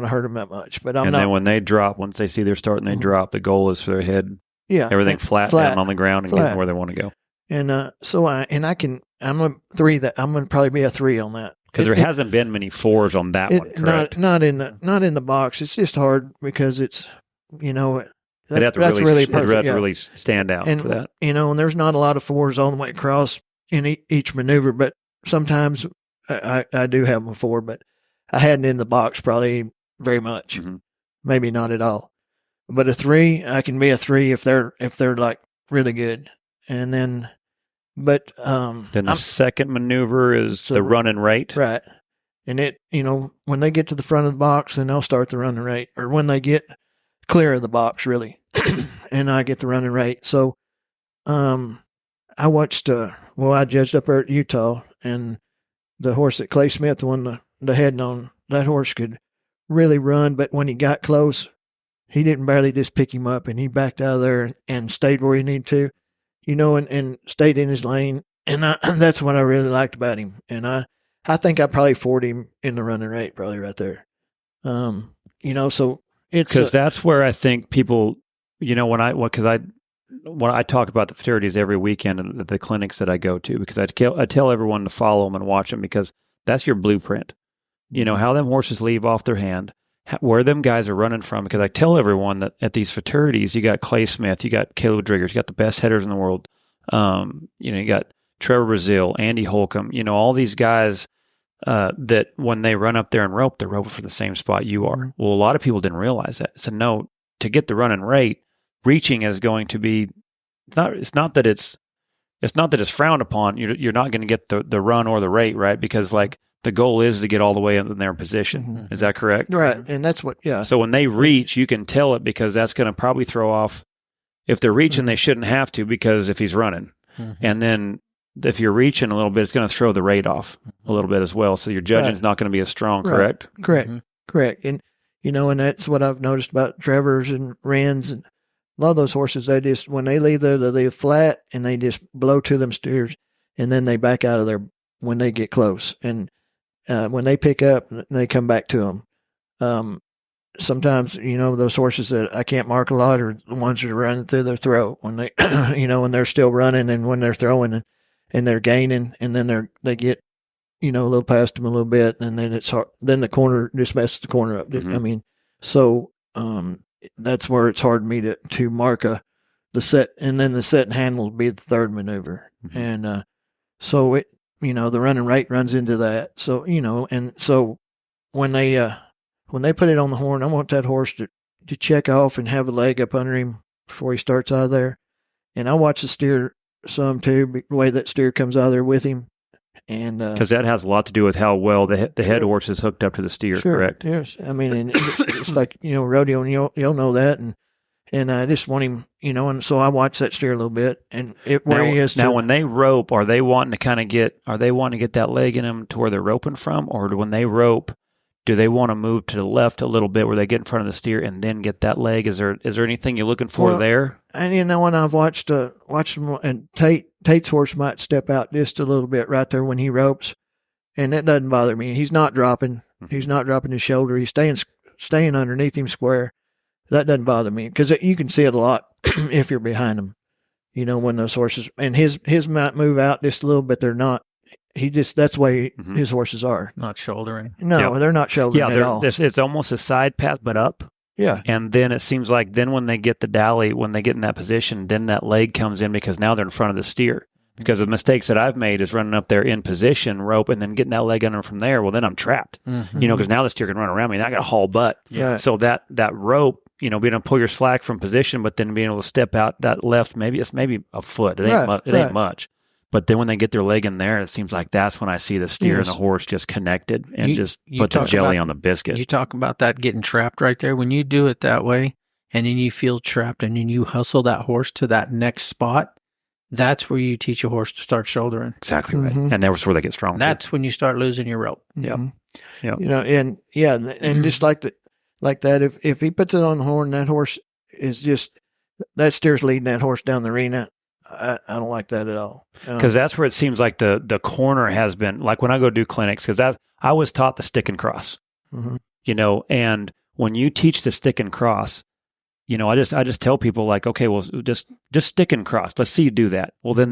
S3: hurt them that much. But
S5: then when they drop, once they see they're starting, they drop. The goal is for their head, everything flat down on the ground and get where they want to go.
S3: And I'm a 3 that I'm going to probably be a 3 on that
S5: because there hasn't been many 4s on that one. Correct?
S3: Not in the box. It's just hard because it's
S5: that's really perfect. It'd really stand out for that.
S3: And there's not a lot of 4s all the way across in each maneuver, but sometimes I do have a 4, but I hadn't in the box probably very much, maybe not at all. But a 3, I can be a 3 if they're like really good, and then. But
S5: then the second maneuver is the run and rate.
S3: Right. And when they get to the front of the box, then they'll start the run and rate, or when they get clear of the box, really, and I get the run and rate. So I watched, I judged up there at Utah, and the horse that Clay Smith won the head on, that horse could really run, but when he got close, he didn't barely just pick him up, and he backed out of there and stayed where he needed to. And stayed in his lane. And that's what I really liked about him. And I think I probably 4'd him in the running rate, probably right there. So it's.
S5: Because that's where I think people, when I talk about the futurities every weekend at the clinics that I go to, because I tell everyone to follow them and watch them because that's your blueprint. How them horses leave off their hand, where them guys are running from, because I tell everyone that at these futurities, you got Clay Smith, you got Caleb Driggers, you got the best headers in the world. You got Trevor Brazil, Andy Holcomb, all these guys that when they run up there and rope, they're roping for the same spot you are. Well, a lot of people didn't realize that. So no, to get the run and rate, reaching is going to be, it's not that it's frowned upon. You're not going to get the run or the rate, right? Because the goal is to get all the way in their position. Is that correct?
S3: Right. And that's what, yeah.
S5: So when they reach, you can tell it because that's going to probably throw off. If they're reaching, they shouldn't have to because if he's running. And then if you're reaching a little bit, it's going to throw the rate off a little bit as well. So your judging's not going to be as strong, correct?
S3: Correct. Correct. And, and that's what I've noticed about Trevor's and Wren's and a lot of those horses, they just, when they leave there, they leave flat and they just blow to them steers and then they back out of there when they get close. And when they pick up, they come back to them. Sometimes, those horses that I can't mark a lot are the ones that are running through their throat when they, when they're still running and when they're throwing and they're gaining and then they get, a little past them a little bit and then it's hard. Then the corner just messes the corner up. I mean, so that's where it's hard for me to mark the set, and then the set and handle will be the third maneuver. And so it, the running rate runs into that. So, and so when they put it on the horn, I want that horse to check off and have a leg up under him before he starts out of there. And I watch the steer some too, the way that steer comes out of there with him. And
S5: because that has a lot to do with how well the head horse is hooked up to the steer, correct?
S3: Yes. I mean, and it's like, rodeo, and you'll know that. And I just want him, and so I watch that steer a little bit and where he is.
S5: Now, when they rope, are they wanting to get that leg in him to where they're roping from? Or when they rope, do they want to move to the left a little bit where they get in front of the steer and then get that leg? Is there anything you're looking for there?
S3: And when I've watched them, and Tate's horse might step out just a little bit right there when he ropes, and that doesn't bother me. He's not dropping. He's not dropping his shoulder. He's staying underneath him square. That doesn't bother me because you can see it a lot if you're behind him. When those horses, and his might move out just a little bit. They're not. That's the way his horses are.
S7: Not shouldering.
S3: No, they're not shouldering at all.
S5: It's almost a side path, but up.
S3: Yeah.
S5: And then it seems like when they get the dally, when they get in that position, then that leg comes in because now they're in front of the steer. Because the mistakes that I've made is running up there in position, rope, and then getting that leg under from there. Well, then I'm trapped, because now the steer can run around me and I got to haul butt.
S3: Yeah.
S5: So that rope, being able to pull your slack from position, but then being able to step out that left, maybe a foot. It ain't much. But then when they get their leg in there, it seems like that's when I see the steer and the horse just connected and just put the jelly on the biscuit.
S7: You talk about that getting trapped right there. When you do it that way and then you feel trapped and then you hustle that horse to that next spot, that's where you teach a horse to start shouldering.
S5: Exactly right. And that's where they get strong.
S7: That's when you start losing your rope.
S5: Yep.
S3: And just like that, if he puts it on the horn, that horse is just, that steer's leading that horse down the arena. I don't like that at all.
S5: Because that's where it seems like the corner has been, like when I go do clinics, because I was taught the stick and cross, and when you teach the stick and cross, I just tell people like, okay, well, just stick and cross. Let's see you do that. Well, then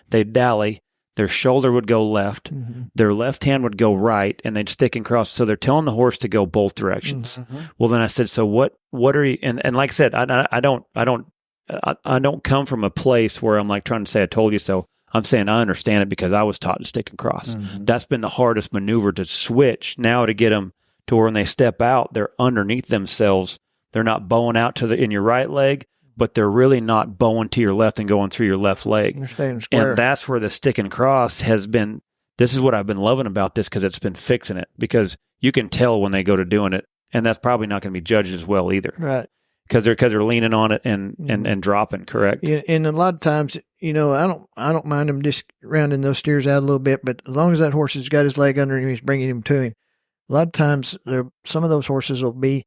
S5: they'd dally. Their shoulder would go left, their left hand would go right, and they'd stick and cross. So they're telling the horse to go both directions. Well, then I said, so what are you? And like I said, I don't come from a place where I'm like trying to say I told you so. I'm saying I understand it because I was taught to stick and cross. That's been the hardest maneuver to switch. Now to get them to where when they step out, they're underneath themselves. They're not bowing out in your right leg, but they're really not bowing to your left and going through your left leg.
S3: They're staying square.
S5: And that's where the stick and cross has been. This is what I've been loving about this because it's been fixing it, because you can tell when they go to doing it, and that's probably not going to be judged as well either.
S3: Right.
S5: Because they're leaning on it and dropping, correct?
S3: Yeah, and a lot of times, I don't mind them just rounding those steers out a little bit, but as long as that horse has got his leg under him, he's bringing him to him. A lot of times, some of those horses will be,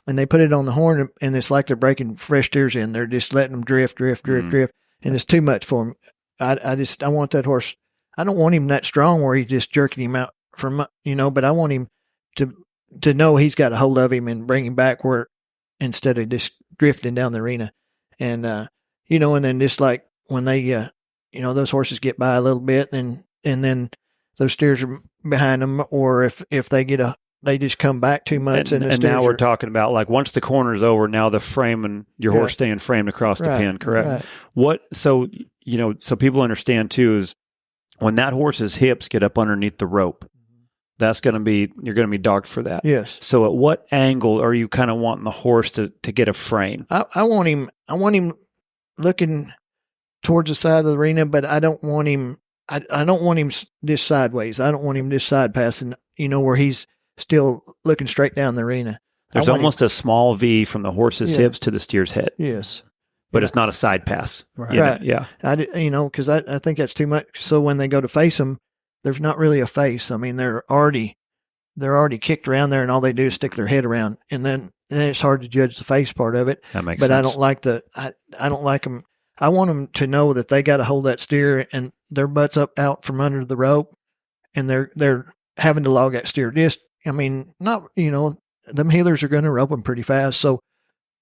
S3: and they put it on the horn, and it's like they're breaking fresh steers in. They're just letting them drift, and it's too much for him. I want that horse. I don't want him that strong where he's just jerking him out from, but I want him to know he's got a hold of him and bring him back where, instead of just drifting down the arena. And, and then just like when they, those horses get by a little bit and then those steers are behind them, or if they they just come back too much. And
S5: now we're talking about like once the corner's over, now the frame and your horse staying framed across the pin, correct? Right. So people understand too is when that horse's hips get up underneath the rope, you're going to be docked for that.
S3: Yes.
S5: So at what angle are you kind of wanting the horse to get a frame?
S3: I want him looking towards the side of the arena, but I don't want him, I don't want him just sideways. I don't want him just side passing, where he's still looking straight down the arena.
S5: There's almost a small V from the horse's hips to the steer's head.
S3: Yes.
S5: But it's not a side pass.
S3: Right.
S5: Yeah.
S3: Because I think that's too much. So when they go to face them, there's not really a face. I mean, they're already kicked around there, and all they do is stick their head around, and then it's hard to judge the face part of it.
S5: That makes
S3: sense. But I don't like them. I want them to know that they got to hold that steer, and their butts out from under the rope, and they're having to log that steer. Them healers are going to rope them pretty fast, so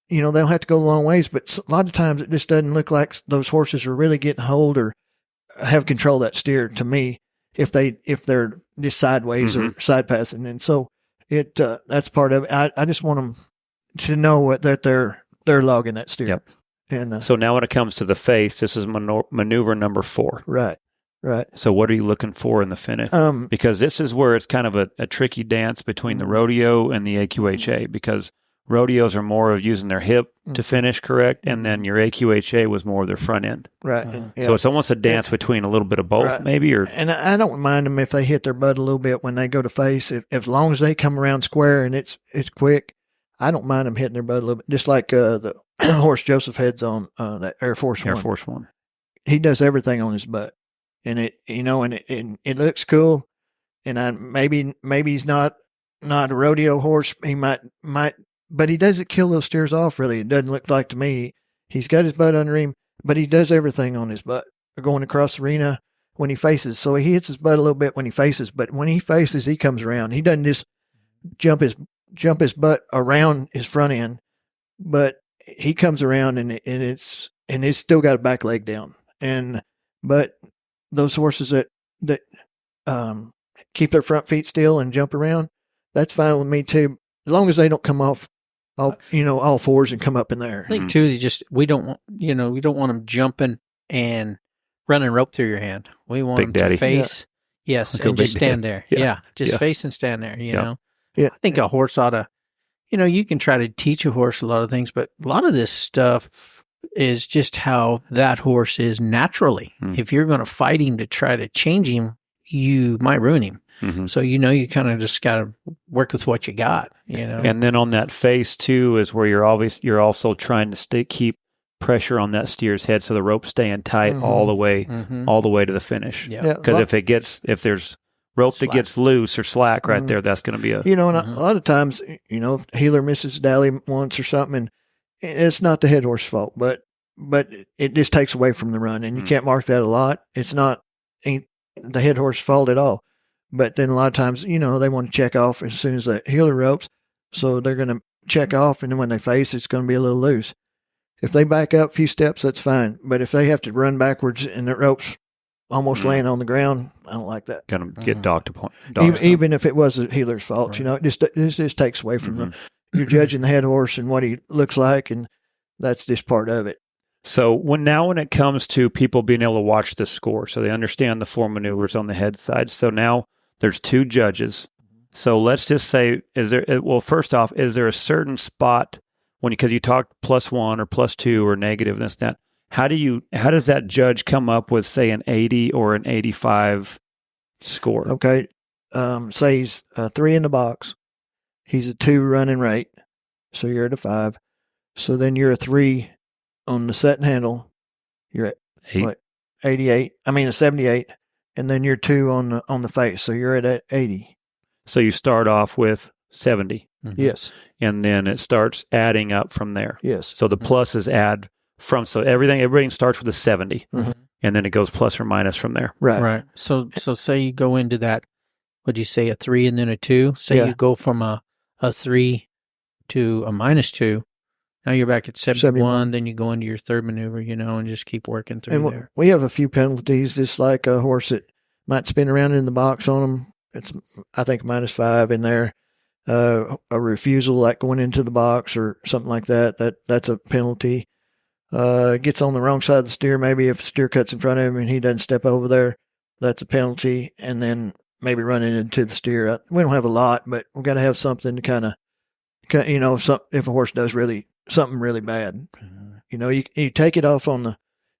S3: they'll have to go a long ways. But a lot of times it just doesn't look like those horses are really getting hold or have control of that steer to me. If they're just sideways or side passing. And so that's part of it. I just want them to know that they're logging that steer.
S5: Yep.
S3: And
S5: so now when it comes to the face, this is maneuver number 4.
S3: Right.
S5: So what are you looking for in the finish? Because this is where it's kind of a tricky dance between the rodeo and the AQHA, because rodeos are more of using their hip to finish, correct? And then your AQHA was more of their front end.
S3: Right. Yeah.
S5: So it's almost a dance between a little bit of both, maybe? And
S3: I don't mind them if they hit their butt a little bit when they go to face. If as long as they come around square and it's quick, I don't mind them hitting their butt a little bit. Just like the horse Joseph heads on that Air Force One. He does everything on his butt. And it looks cool. And maybe he's not a rodeo horse. He might, but he doesn't kill those steers off, really. It doesn't look like to me. He's got his butt under him, but he does everything on his butt going across the arena when he faces. So he hits his butt a little bit when he faces, but when he faces, he comes around. He doesn't just jump his butt around his front end, but he comes around and it's still got a back leg down. But those horses that keep their front feet still and jump around, that's fine with me too, as long as they don't come off all fours and come up in there.
S7: I think too, we don't want them jumping and running rope through your hand. We want
S5: Big
S7: them
S5: Daddy.
S7: to face, yes,
S5: Go
S7: and just
S5: Big
S7: stand
S5: Daddy.
S7: there.
S5: Yeah.
S7: Yeah, just
S5: Yeah.
S7: face and stand there, you
S5: Yeah.
S7: know.
S3: Yeah.
S7: I think a horse ought to, you can try to teach a horse a lot of things, but a lot of this stuff is just how that horse is naturally. If you're going to fight him to try to change him, you might ruin him.
S5: Mm-hmm.
S7: So, you kind of just got to work with what you got,
S5: And then on that face too is where you're also trying to keep pressure on that steer's head so the rope's staying tight all the way to the finish.
S7: Yeah.
S5: Because if there's rope that gets loose or slack right there, that's going to be a
S3: And a lot of times, if healer misses Dally once or something, and it's not the head horse fault, but it just takes away from the run, and you can't mark that a lot. It's not ain't the head horse fault at all. But then a lot of times, they want to check off as soon as the healer ropes, so they're going to check off, and then when they face, it's going to be a little loose. If they back up a few steps, that's fine. But if they have to run backwards and the rope's almost laying on the ground, I don't like that.
S5: going to get docked upon.
S3: Even if it was the healer's fault, it just takes away from you're judging the head horse and what he looks like, and that's just part of it.
S5: So when it comes to people being able to watch the score, so they understand the 4 maneuvers on the head side. So now there's 2 judges. So let's just say, first off, is there a certain spot because you talked +1 or +2 or negative this, that, how does that judge come up with, say, an 80 or an 85 score?
S3: Okay. Say he's a 3 in the box. He's a 2 running rate. So you're at a 5. So then you're a 3 on the set and handle. You're at 88. I mean a 78. And then you're 2 on the face. So you're at 80.
S5: So you start off with 70.
S3: Yes.
S5: And then it starts adding up from there.
S3: Yes.
S5: So the pluses add so everything starts with a 70. And then it goes plus or minus from there.
S3: Right.
S7: So say you go into that, what'd you say, a 3 and then a 2? Say you go from a 3 to a -2. Now you're back at 71, then you go into your third maneuver, and just keep working through
S3: and
S7: there.
S3: We have a few penalties, just like a horse that might spin around in the box on them. It's, I think, -5 in there. A refusal, like going into the box or something like that. That's a penalty. Gets on the wrong side of the steer. Maybe if the steer cuts in front of him and he doesn't step over there, that's a penalty. And then maybe running into the steer. We don't have a lot, but we've got to have something to kind of, if a horse does something really bad, you take it off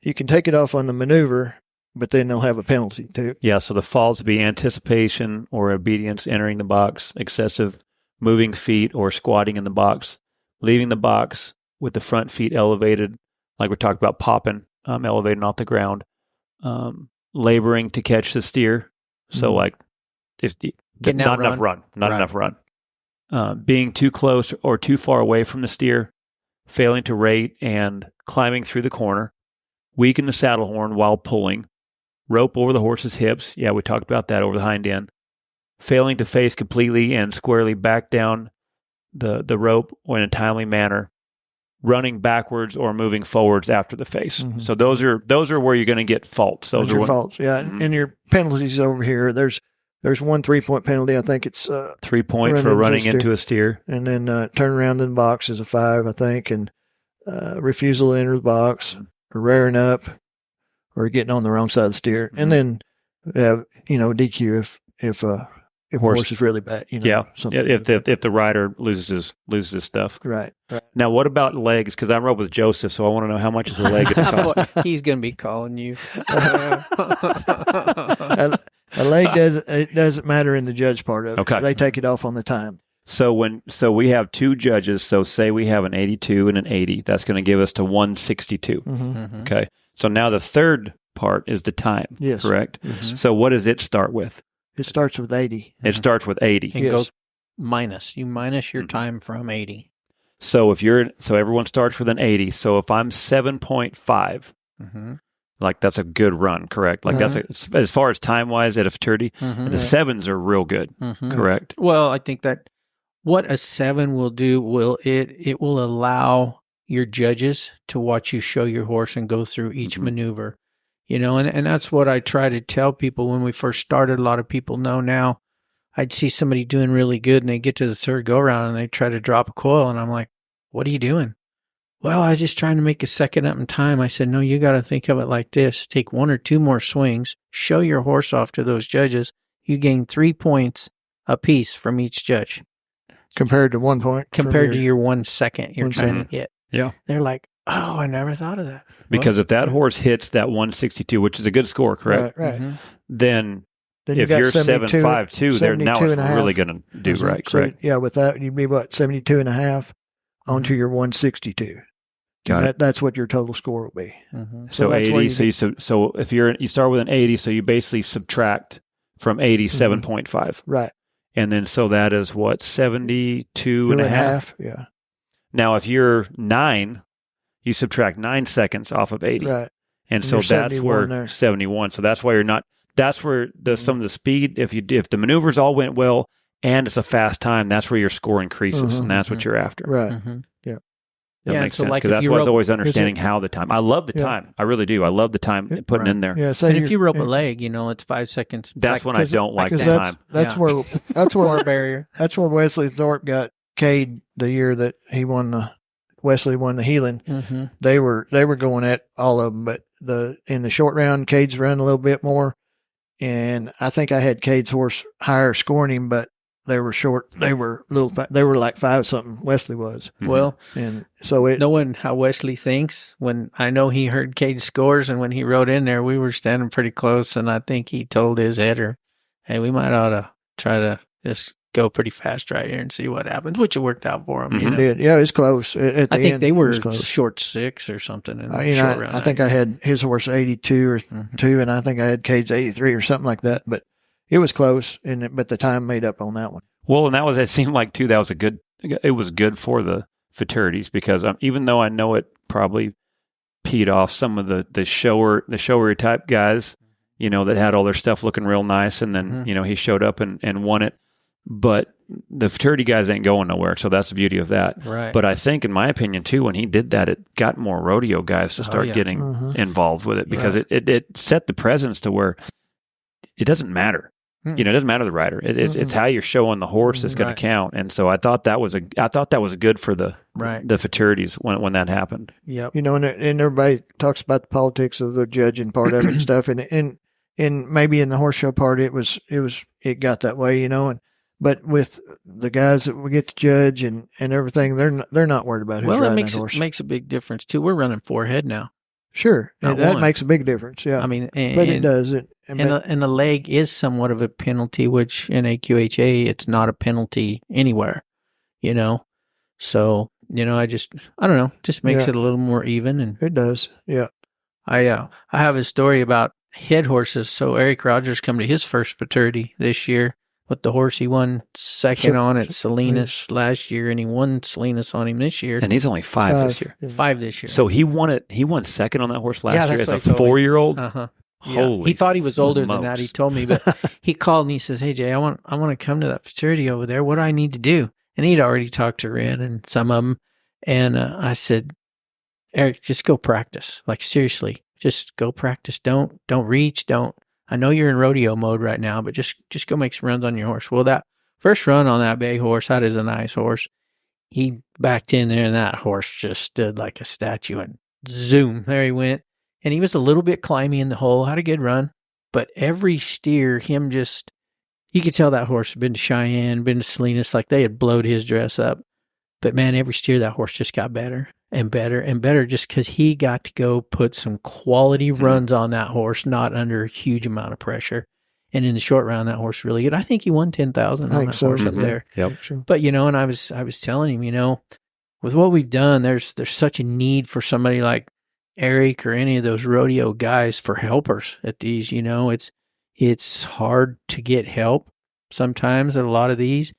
S3: you can take it off on the maneuver, but then they'll have a penalty too.
S5: Yeah. So the falls would be anticipation or obedience entering the box, excessive moving feet or squatting in the box, leaving the box with the front feet elevated, like we talked about, popping, elevating off the ground, laboring to catch the steer. So it's not enough run. Being too close or too far away from the steer, failing to rate and climbing through the corner, weaken the saddle horn while pulling, rope over the horse's hips. Yeah, we talked about that, over the hind end. Failing to face completely and squarely back down the rope or in a timely manner, running backwards or moving forwards after the face. So those are where you're going to get faults.
S3: Those are faults, yeah. And your penalties over here, there's 1 3-point penalty. I think it's
S5: 3 points for running into a steer.
S3: And then turn around in the box is a 5, I think, and refusal to enter the box, or rearing up, or getting on the wrong side of the steer. And then DQ if a horse is really bad. If the rider loses his stuff. Right.
S5: Now, what about legs? Because I rode with Joseph, so I want to know how much is a leg going to cost.
S7: He's going to be calling you.
S3: A leg doesn't matter in the judge part of it.
S5: Okay.
S3: They take it off on the time.
S5: So we have 2 judges. So say we have an 82 and an 80. That's going to give us to 162. Okay. So now the third part is the time.
S3: Yes.
S5: Correct. So what does it start with?
S3: It starts with 80.
S5: It starts with 80.
S7: It goes minus. You minus your time from 80.
S5: So everyone starts with an 80. So if I'm 7.5, like that's a good run, correct? Like that's as far as time wise at a Futurity, the 7s are real good, correct?
S7: Well, I think that what a 7 will do it will allow your judges to watch you show your horse and go through each maneuver. And that's what I try to tell people when we first started. A lot of people know now. I'd see somebody doing really good and they get to the third go round and they try to drop a coil and I'm like, what are you doing? well, I was just trying to make a second up in time. I said, no, you got to think of it like this. Take 1 or 2 more swings, show your horse off to those judges. You gain 3 points apiece from each judge.
S3: Compared to 1 point.
S7: Compared to your 1 second you're trying to get.
S5: Yeah.
S7: They're like, oh, I never thought of that.
S5: Because if that horse hits that 162, which is a good score, correct?
S3: Right.
S7: Mhm.
S5: Then
S3: Then
S5: if
S3: got
S5: you're
S3: 72
S5: 7.52, there now
S3: 72
S5: it's
S3: and a half.
S5: really going to do right,
S3: So,
S5: correct?
S3: yeah, with that, you'd be what, 72 and a half onto your 162.
S5: Got it.
S3: That's what your total score will be.
S7: Mhm.
S5: So
S3: that's where
S5: 80.
S3: you
S5: So if you start with an 80, so you basically subtract from 80 7.5,
S3: Right.
S5: and then so that is what 72 and a half.
S3: Yeah.
S5: Now if you're 9, you subtract 9 seconds off of 80,
S3: Right.
S5: and
S3: And
S5: so
S3: you're
S5: that's
S3: 71
S5: where
S3: there.
S5: 71. So that's why you're not. That's where some of the speed. If the maneuvers all went well and it's a fast time, that's where your score increases, and that's what you're after.
S3: Right.
S7: Mhm.
S3: Yeah.
S5: That
S7: Yeah,
S5: makes
S7: so
S5: sense
S7: like
S5: because
S7: if
S5: that's
S7: you
S5: why I was
S7: rope-
S5: always understanding how the time. I love the
S3: Yeah.
S5: time. I really do. I love the time putting in there.
S3: Yeah. Say
S7: And if
S3: you're-
S7: you rope
S3: yeah.
S7: a leg, it's 5 seconds.
S5: That's when I don't like the
S3: Because
S5: time.
S3: that's
S7: Yeah.
S3: where that's where
S7: barrier.
S3: that's where Wesley Thorpe got Cade the year that he won Wesley won the Heelan.
S7: Mm-hmm.
S3: They were going at all of them, but in the short round, Cade's run a little bit more, and I think I had Cade's horse higher scoring him, but they were short. They were they were like 5 something. Wesley was,
S7: Well,
S3: and so
S7: knowing how Wesley thinks, when I know he heard Cade's scores, and when he rode in there, we were standing pretty close, and I think he told his header, "Hey, we might ought to try to just go pretty fast right here and see what happens," which it worked out for him.
S3: it did. Yeah, it's close. At the
S7: I think
S3: end,
S7: they
S3: it
S7: were
S3: was close.
S7: short 6 or something in the short round.
S3: I think I had his horse 82 or 2, and I think I had Cade's 83 or something like that. But it was close, but the time made up on that one.
S5: Well, and it seemed like too, it was good for the Futurities because even though I know it probably peed off some of the shower type guys, that had all their stuff looking real nice. And then, he showed up and won it, but the Futurity guys ain't going nowhere. So that's the beauty of that.
S7: Right.
S5: But I think in my opinion too, when he did that, it got more rodeo guys to start getting involved with it because it set the presence to where it doesn't matter. It doesn't matter the rider. It's how you're showing the horse that's going to count. And so I thought that was good for the Futurities when that happened.
S7: Yep.
S3: And everybody talks about the politics of the judging part of it and stuff. And maybe in the horse show part, it got that way, but with the guys that we get to judge and everything, they're not worried about who's riding that horse.
S7: It makes a big difference too. We're running 4 head now.
S3: Sure.
S7: Not
S3: And that
S7: one.
S3: makes a big difference. Yeah.
S7: I mean,
S3: but it does.
S7: And the leg is somewhat of a penalty, which in AQHA, it's not a penalty anywhere, So, I don't know, just makes it a little more even. And
S3: it does. Yeah.
S7: I have a story about head horses. So Eric Rogers come to his first Futurity this year with the horse he won second on at Salinas last year, and he won Salinas on him this year.
S5: And he's only 5 this year.
S7: 5 this year.
S5: So he won second on that horse last year as
S7: that's
S5: a
S7: what he told me.
S5: 4-year-old.
S7: Uh-huh.
S5: Holy
S7: he thought he was older than that.
S5: smokes.
S7: He told me, but he called and he says, "Hey Jay, I want to come to that Futurity over there. What do I need to do?" And he'd already talked to Red and some of them. And I said, "Eric, just go practice. Like seriously, just go practice. Don't reach. I know you're in rodeo mode right now, but just go make some runs on your horse." Well, that first run on that bay horse, that is a nice horse. He backed in there and that horse just stood like a statue and zoom, there he went. And he was a little bit climby in the hole, had a good run, but every steer, you could tell that horse had been to Cheyenne, been to Salinas, like they had blowed his dress up. But man, every steer, that horse just got better and better and better just because he got to go put some quality runs on that horse, not under a huge amount of pressure. And in the short round, that horse really good. I think he won 10,000 on that horse up there.
S5: Yep.
S7: But, and I was telling him, with what we've done, there's such a need for somebody like Eric or any of those rodeo guys for helpers at these. It's hard to get help sometimes at a lot of these.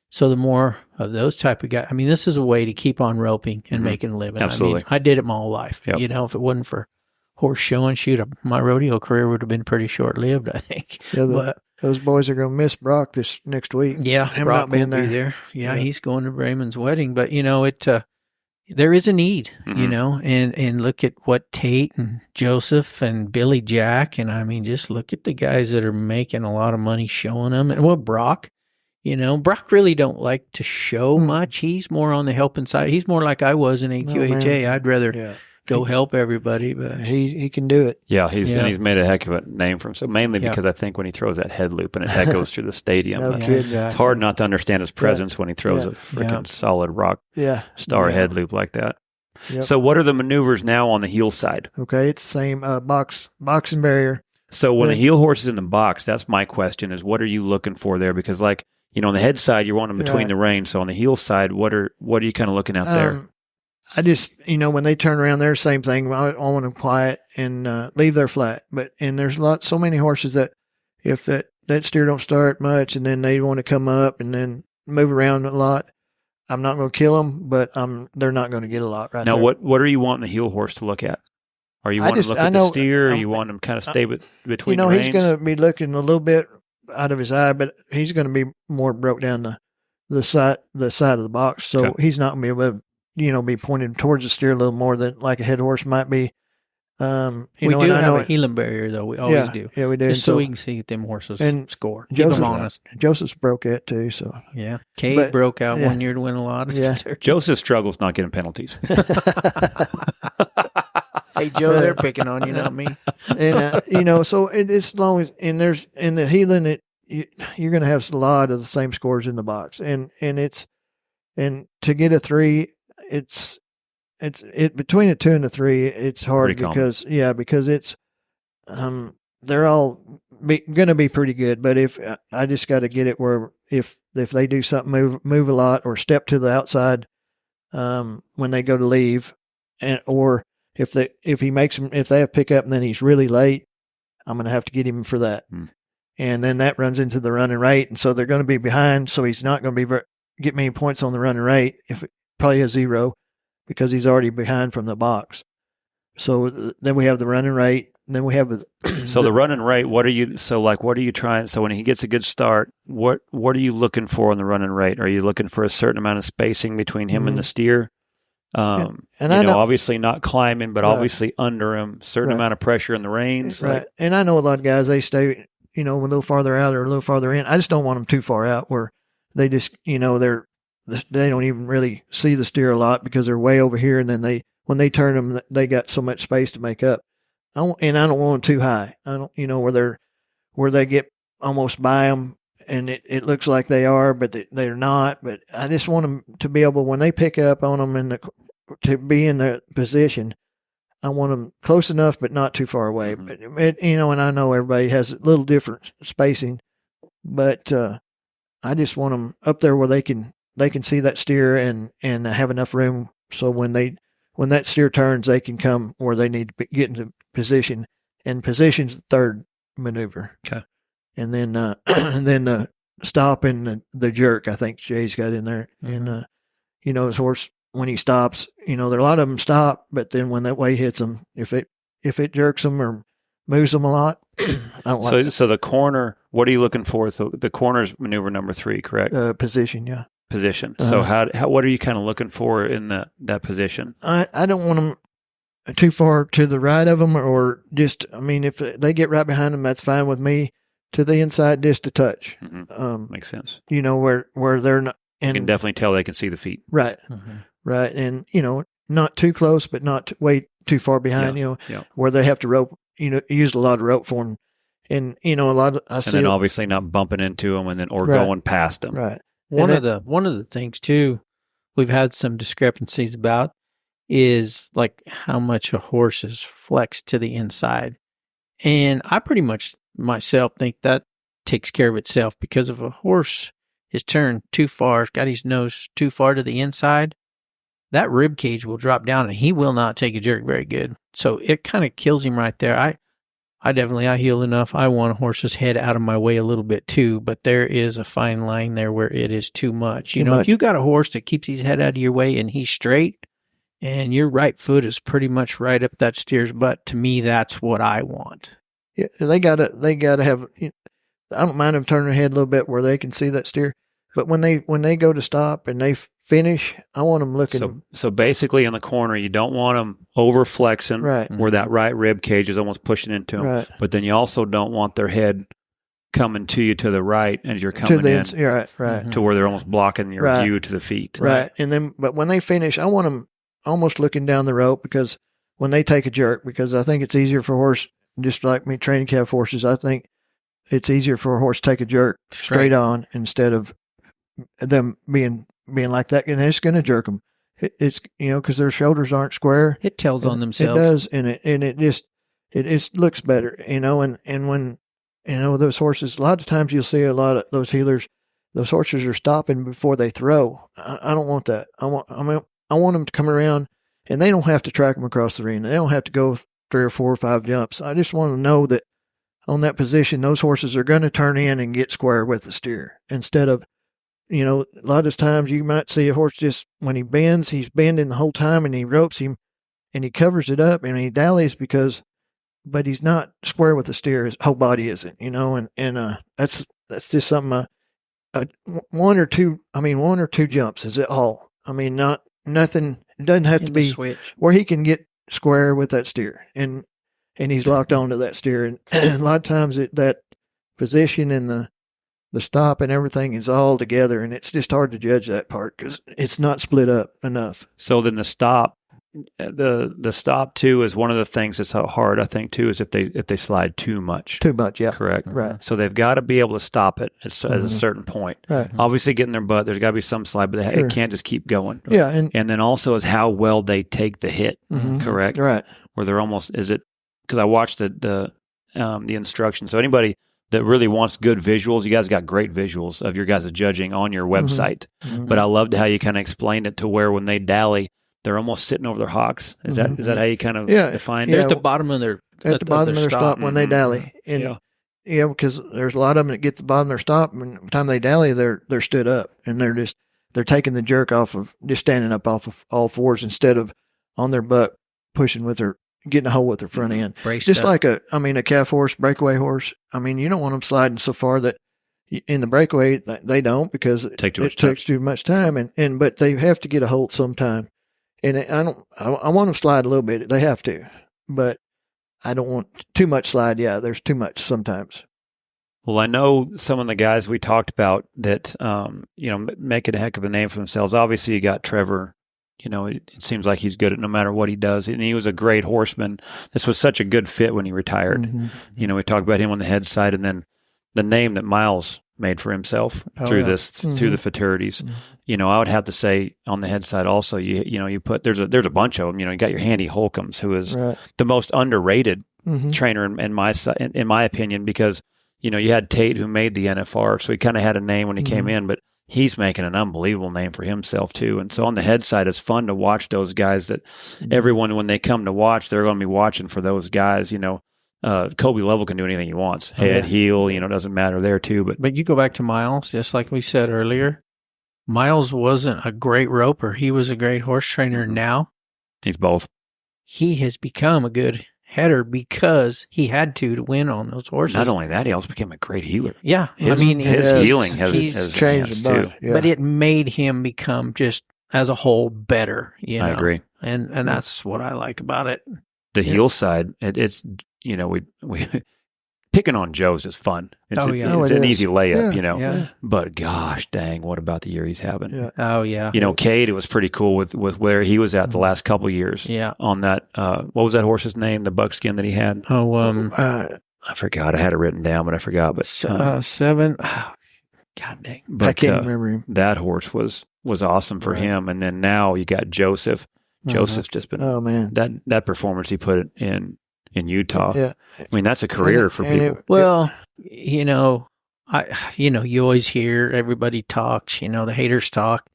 S7: So the more of those type of guys, this is a way to keep on roping and making a living.
S5: Absolutely.
S7: I did it my whole life.
S5: Yep.
S7: If it wasn't for horse showing, my rodeo career would have been pretty short lived, I think.
S3: Yeah, those boys are going to miss Brock this next week.
S7: Yeah,
S3: him
S7: Brock
S3: not being
S7: won't be there. Yeah, he's going to Raymond's wedding, but there is a need, and look at what Tate and Joseph and Billy Jack, and just look at the guys that are making a lot of money showing them, and what Brock, Brock really don't like to show much. He's more on the helping side. He's more like I was in AQHA. I'd rather go help everybody, but
S3: he can do it.
S5: Yeah, and he's made a heck of a name for himself, mainly because I think when he throws that head loop and it echoes through the stadium, it's hard not to understand his presence when he throws a freaking solid rock star head loop like that. Yep. So what are the maneuvers now on the heel side?
S3: Okay, it's the same box and barrier.
S5: So when a heel horse is in the box, that's my question, is what are you looking for there? Because on the head side, you're wanting between the reins. So on the heel side, what are you kind of looking at there?
S3: I just, when they turn around there, same thing. I want them quiet and leave their flat. And there's so many horses that if that steer don't start much and then they want to come up and then move around a lot, I'm not going to kill them, but they're not going to get a lot right
S5: now,
S3: there.
S5: What are you wanting the heel horse to look at? Are you wanting to look at the steer, or you want him kind of stay between the reins?
S3: He's going to be looking a little bit out of his eye, but he's going to be more broke down the side of the box, so he's not going to be able to, be pointed towards the steer a little more than like a head horse might be.
S7: We do have a heeling barrier, though. We always do.
S3: Yeah, we do.
S7: Just so we can see them horses score. Keep them honest.
S3: Joseph's broke it, too. So
S7: yeah. Cade broke out 1 year to win a lot.
S5: Joseph struggles not getting penalties.
S7: Hey, Joe, they're picking on you, not me.
S3: And, so it's as long as, and there's, in the heeling, you're going to have a lot of the same scores in the box. And to get a 3, it's between a 2 and a 3, it's hard because it's, they're all going to be pretty good. But if I just got to get it where if they do something, move a lot or step to the outside, when they go to leave, or if they have pickup and then he's really late, I'm going to have to get him for that. And then that runs into the running rate. And so they're going to be behind. So he's not going to get many points on the running rate, probably a 0, because he's already behind from the box. So then we have the running rate. And then we have
S5: the running rate. What are you trying? So when he gets a good start, what are you looking for on the running rate? Are you looking for a certain amount of spacing between him and the steer? And I know, obviously not climbing, but obviously under him, certain amount of pressure in the reins.
S3: Right. And I know a lot of guys, they stay, a little farther out or a little farther in. I just don't want them too far out where they just, they don't even really see the steer a lot because they're way over here. And then when they turn them, they got so much space to make up. I don't want them too high. I don't, where they get almost by them and it looks like they are, but they're not. But I just want them to be able, when they pick up on them to be in the position, I want them close enough, but not too far away. But and I know everybody has a little different spacing, but I just want them up there where they can see that steer and have enough room so when that steer turns, they can come where they need to get into position. And position's the third maneuver.
S5: Okay.
S3: And then the stop and the jerk, I think Jay's got in there. And his horse, when he stops, there are a lot of them stop, but then when that weight hits them, if it jerks them or moves them a lot, I don't like it.
S5: So the corner, what are you looking for? So the corner's maneuver number 3, correct?
S3: Position, yeah.
S5: Position. So what are you kind of looking for in that position?
S3: I don't want them too far to the right of them, or just, if they get right behind them, that's fine with me. To the inside, just a touch.
S5: Makes sense.
S3: Where they're not. And
S5: you can definitely tell they can see the feet.
S3: Right. Right. And, not too close, but not way too far behind, where they have to rope, use a lot of rope for them. And, a lot of,
S5: and then obviously not bumping into them or going past them.
S3: Right.
S7: One of the things too, we've had some discrepancies about is like how much a horse is flexed to the inside. And I pretty much myself think that takes care of itself, because if a horse is turned too far, got his nose too far to the inside, that rib cage will drop down and he will not take a jerk very good. So it kind of kills him right there. I heel enough. I want a horse's head out of my way a little bit too, but there is a fine line there where it is too much. If you got a horse that keeps his head out of your way and he's straight and your right foot is pretty much right up that steer's butt, to me, that's what I want.
S3: Yeah, they gotta have. I don't mind them turning their head a little bit where they can see that steer, but when they go to stop and they finish, I want them looking.
S5: So basically, in the corner, you don't want them over flexing,
S3: right,
S5: where that right rib cage is almost pushing into them.
S3: Right.
S5: But then you also don't want their head coming to you to the right as you're coming in.
S3: Right.
S5: To where they're almost blocking your view to the feet.
S3: Right. And then, but when they finish, I want them almost looking down the rope, because when they take a jerk, because I think it's easier for a horse, just like me training calf horses, I think it's easier for a horse to take a jerk straight on instead of them being like that, and it's going to jerk them. It's, because their shoulders aren't square.
S7: It tells on themselves.
S3: It does, and it just looks better, and when, those horses, a lot of times you'll see a lot of those heelers, those horses are stopping before they throw. I don't want that. I want them to come around, and they don't have to track them across the arena. They don't have to go 3 or 4 or 5 jumps. I just want to know that on that position, those horses are going to turn in and get square with the steer, instead of, a lot of times you might see a horse just, when he bends, he's bending the whole time, and he ropes him and he covers it up and he dallies but he's not square with the steer. His whole body isn't, and that's just something, 1 or 2 jumps is it all. Nothing, it doesn't have to be
S7: switch
S3: where he can get square with that steer and he's locked onto that steer. And a lot of times that position and the stop and everything is all together, and it's just hard to judge that part because it's not split up enough.
S5: So then the stop too is one of the things that's hard, I think, too, is if they slide too much.
S3: Too much, yeah.
S5: Correct.
S3: Right.
S5: So they've got to be able to stop it at a certain point.
S3: Right.
S5: Obviously, getting their butt, there's got to be some slide, but it can't just keep going.
S3: Yeah.
S5: And then also is how well they take the hit. Correct.
S3: Right.
S5: Where they're almost, is it, because I watched the instructions. So anybody that really wants good visuals, you guys got great visuals of your guys' judging on your website. But I loved how you kind of explained it to where when they dally, they're almost sitting over their hocks. Is that how you kind of defined
S7: They're
S5: it?
S7: at the bottom of their
S3: stop when they dally. And because there's a lot of them that get the bottom of their stop, and by the time they dally, they're stood up, and they're taking the jerk off of just standing up off of all fours instead of on their butt pushing with their, getting a hole with their front end. Just like a calf horse, breakaway horse. You don't want them sliding so far that in the breakaway they don't, because it takes too much time, but they have to get a hold sometime. And I want them to slide a little bit. They have to, but I don't want too much slide. Yeah, there's too much sometimes.
S5: Well, I know some of the guys we talked about that, make it a heck of a name for themselves. Obviously, you got Trevor. It seems like he's good at no matter what he does. And he was a great horseman. This was such a good fit when he retired. We talked about him on the head side, and then the name that Miles made for himself through the Futurities. I would have to say on the head side also, you put, there's a bunch of them. You got your Handy Holcombs, who is the most underrated trainer in my opinion, because, you had Tate, who made the NFR. So he kind of had a name when he came in, but he's making an unbelievable name for himself too. And so on the head side, it's fun to watch those guys that everyone, when they come to watch, they're going to be watching for those guys. Kobe Level can do anything he wants. Head, heel, doesn't matter there too.
S7: But you go back to Miles, just like we said earlier, Miles wasn't a great roper. He was a great horse trainer. Now
S5: he's both.
S7: He has become a good header because he had to win on those horses.
S5: Not only that, he also became a great healer.
S7: Yeah.
S5: His healing has
S3: changed
S5: too.
S3: Yeah.
S7: But it made him become just as a whole better.
S5: I agree.
S7: And that's what I like about it.
S5: The heel side, it's, we picking on Joe's is fun. It's an easy layup, But gosh dang, what about the year he's having?
S3: Yeah.
S7: Oh yeah.
S5: Cade, it was pretty cool with where he was at the last couple years.
S7: Yeah.
S5: On that, what was that horse's name? The buckskin that he had. I forgot. I had it written down, but I forgot. But
S7: 7. Oh, God dang.
S5: But,
S3: I can't remember him.
S5: That horse was awesome for him. And then now you got Joseph. Joseph's just been.
S3: Oh man.
S5: That performance he put in Utah.
S3: Yeah.
S5: That's a career for people.
S7: You always hear everybody talks, the haters talk.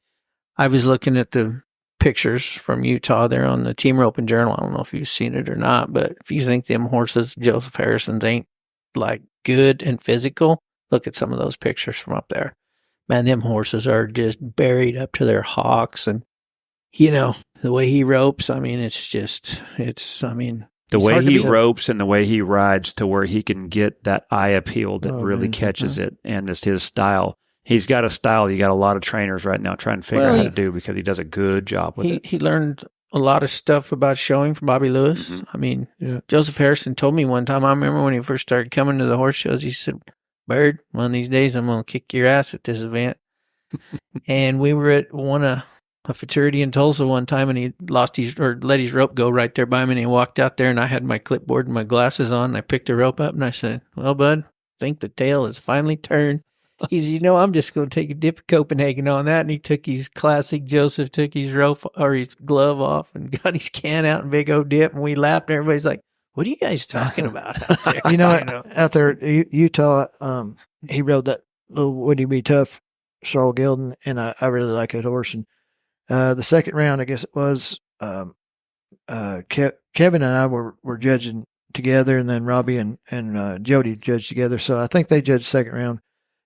S7: I was looking at the pictures from Utah there on the Team Roping Journal. I don't know if you've seen it or not, but if you think them horses, Joseph Harrison's, ain't like good and physical, look at some of those pictures from up there. Man, them horses are just buried up to their hocks, and the way he ropes, the
S5: way he ropes and the way he rides to where he can get that eye appeal that really catches it, and it's his style. He's got a style you got a lot of trainers right now trying to figure out how to do, because he does a good job with it.
S7: He learned a lot of stuff about showing from Bobby Lewis. Joseph Harrison told me one time, I remember when he first started coming to the horse shows, he said, Bird, one of these days I'm going to kick your ass at this event. And we were at a Futurity in Tulsa one time, and he let his rope go right there by me, and he walked out there, and I had my clipboard and my glasses on, and I picked the rope up, and I said, well, bud, I think the tail has finally turned. He said, I'm just going to take a dip of Copenhagen on that. And he took his classic, Joseph took his rope or his glove off and got his can out and big old dip. And we laughed. And everybody's like, what are you guys talking about out there?
S3: Out there, Utah, he rode that little Would He Be Tough, Sorrel Gilden, and I really like that horse. And the second round, I guess it was, Kevin and I were judging together, and then Robbie and Jody judged together. So I think they judged second round.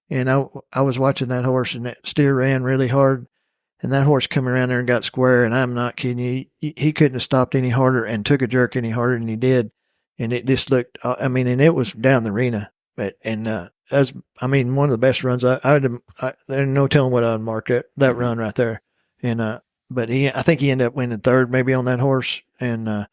S3: And I was watching that horse, and that steer ran really hard, and that horse come around there and got square, and I'm not kidding you. He couldn't have stopped any harder and took a jerk any harder than he did. And it just looked, and it was down the arena. One of the best runs. There's no telling what I'd mark that run right there. And, I think he ended up winning third maybe on that horse and,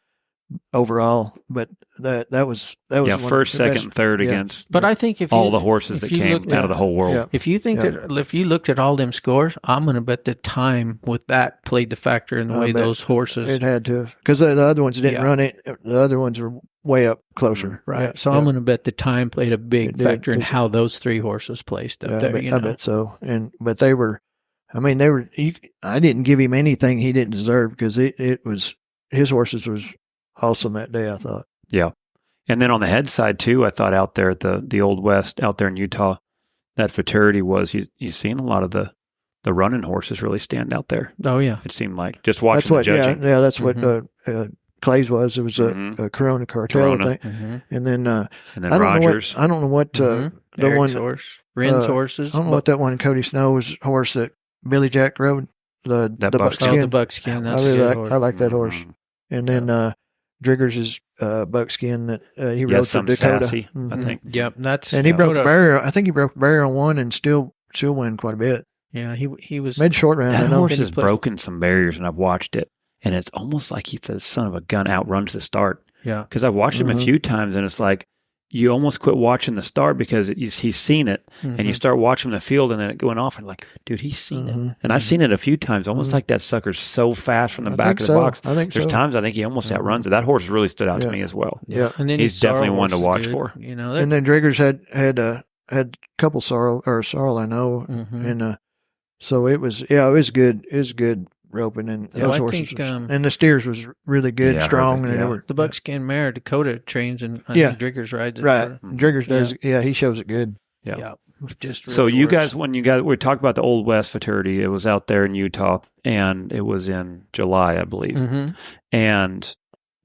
S3: overall, but that was
S5: first, second, and third against.
S7: But I think if
S5: all the horses that came out of the whole world.
S3: Yeah.
S7: If you think if you looked at all them scores, I'm going to bet the time with that played the factor in the way those horses.
S3: It had to, because the other ones didn't run it. The other ones were way up closer.
S7: Right.
S3: Yeah.
S7: So I'm going to bet the time played a big factor in how those three horses placed up there.
S3: I bet so. But they were. I didn't give him anything he didn't deserve because it was his horses was awesome that day, I thought.
S5: Yeah. And then on the head side too, I thought out there at the Old West out there in Utah, that Futurity was you seen a lot of the running horses really stand out there.
S7: Oh yeah.
S5: It seemed like just watching the judging.
S3: Yeah, that's what Clay's was. It was a Corona Cartel thing.
S5: Mm-hmm.
S3: And then
S5: Rogers.
S3: I don't know what the
S7: Eric's
S3: one
S7: horse. Ren's horses.
S3: I don't know what that one Cody Snow's horse that Billy Jack rode. The buckskin.
S7: The buckskin. That's
S3: I like that horse. And then Driggers is buckskin that he rode for Dakota.
S5: Sassy, I think.
S7: Yep,
S3: and he broke the barrier. I think he broke the barrier on one and still win quite a bit.
S7: Yeah, he was
S3: made short round.
S5: That horse has broken some barriers, and I've watched it, and it's almost like the son of a gun outruns the start.
S7: Yeah,
S5: because I've watched him a few times, and it's like you almost quit watching the start because he's seen it, and you start watching the field, and then it going off, and like, dude, he's seen it, and I've seen it a few times. Almost like that sucker's so fast from the back of the box.
S3: I think
S5: there's times I think he almost outruns it. That horse really stood out to me as well.
S3: Yeah,
S7: and then
S5: he's definitely one to watch for.
S3: You know, and then Driggers had a couple sorrel I know, and so it was good. It was good roping, and those horses and the steers was really good, strong, and they were
S7: the buckskin mare Dakota trains, and I think Driggers rides it.
S3: Right, Driggers does. Yeah, he shows it good.
S5: Yeah.
S7: Just really
S5: so you
S7: works.
S5: guys, when we talked about the Old West Futurity, it was out there in Utah, and it was in July, I believe. And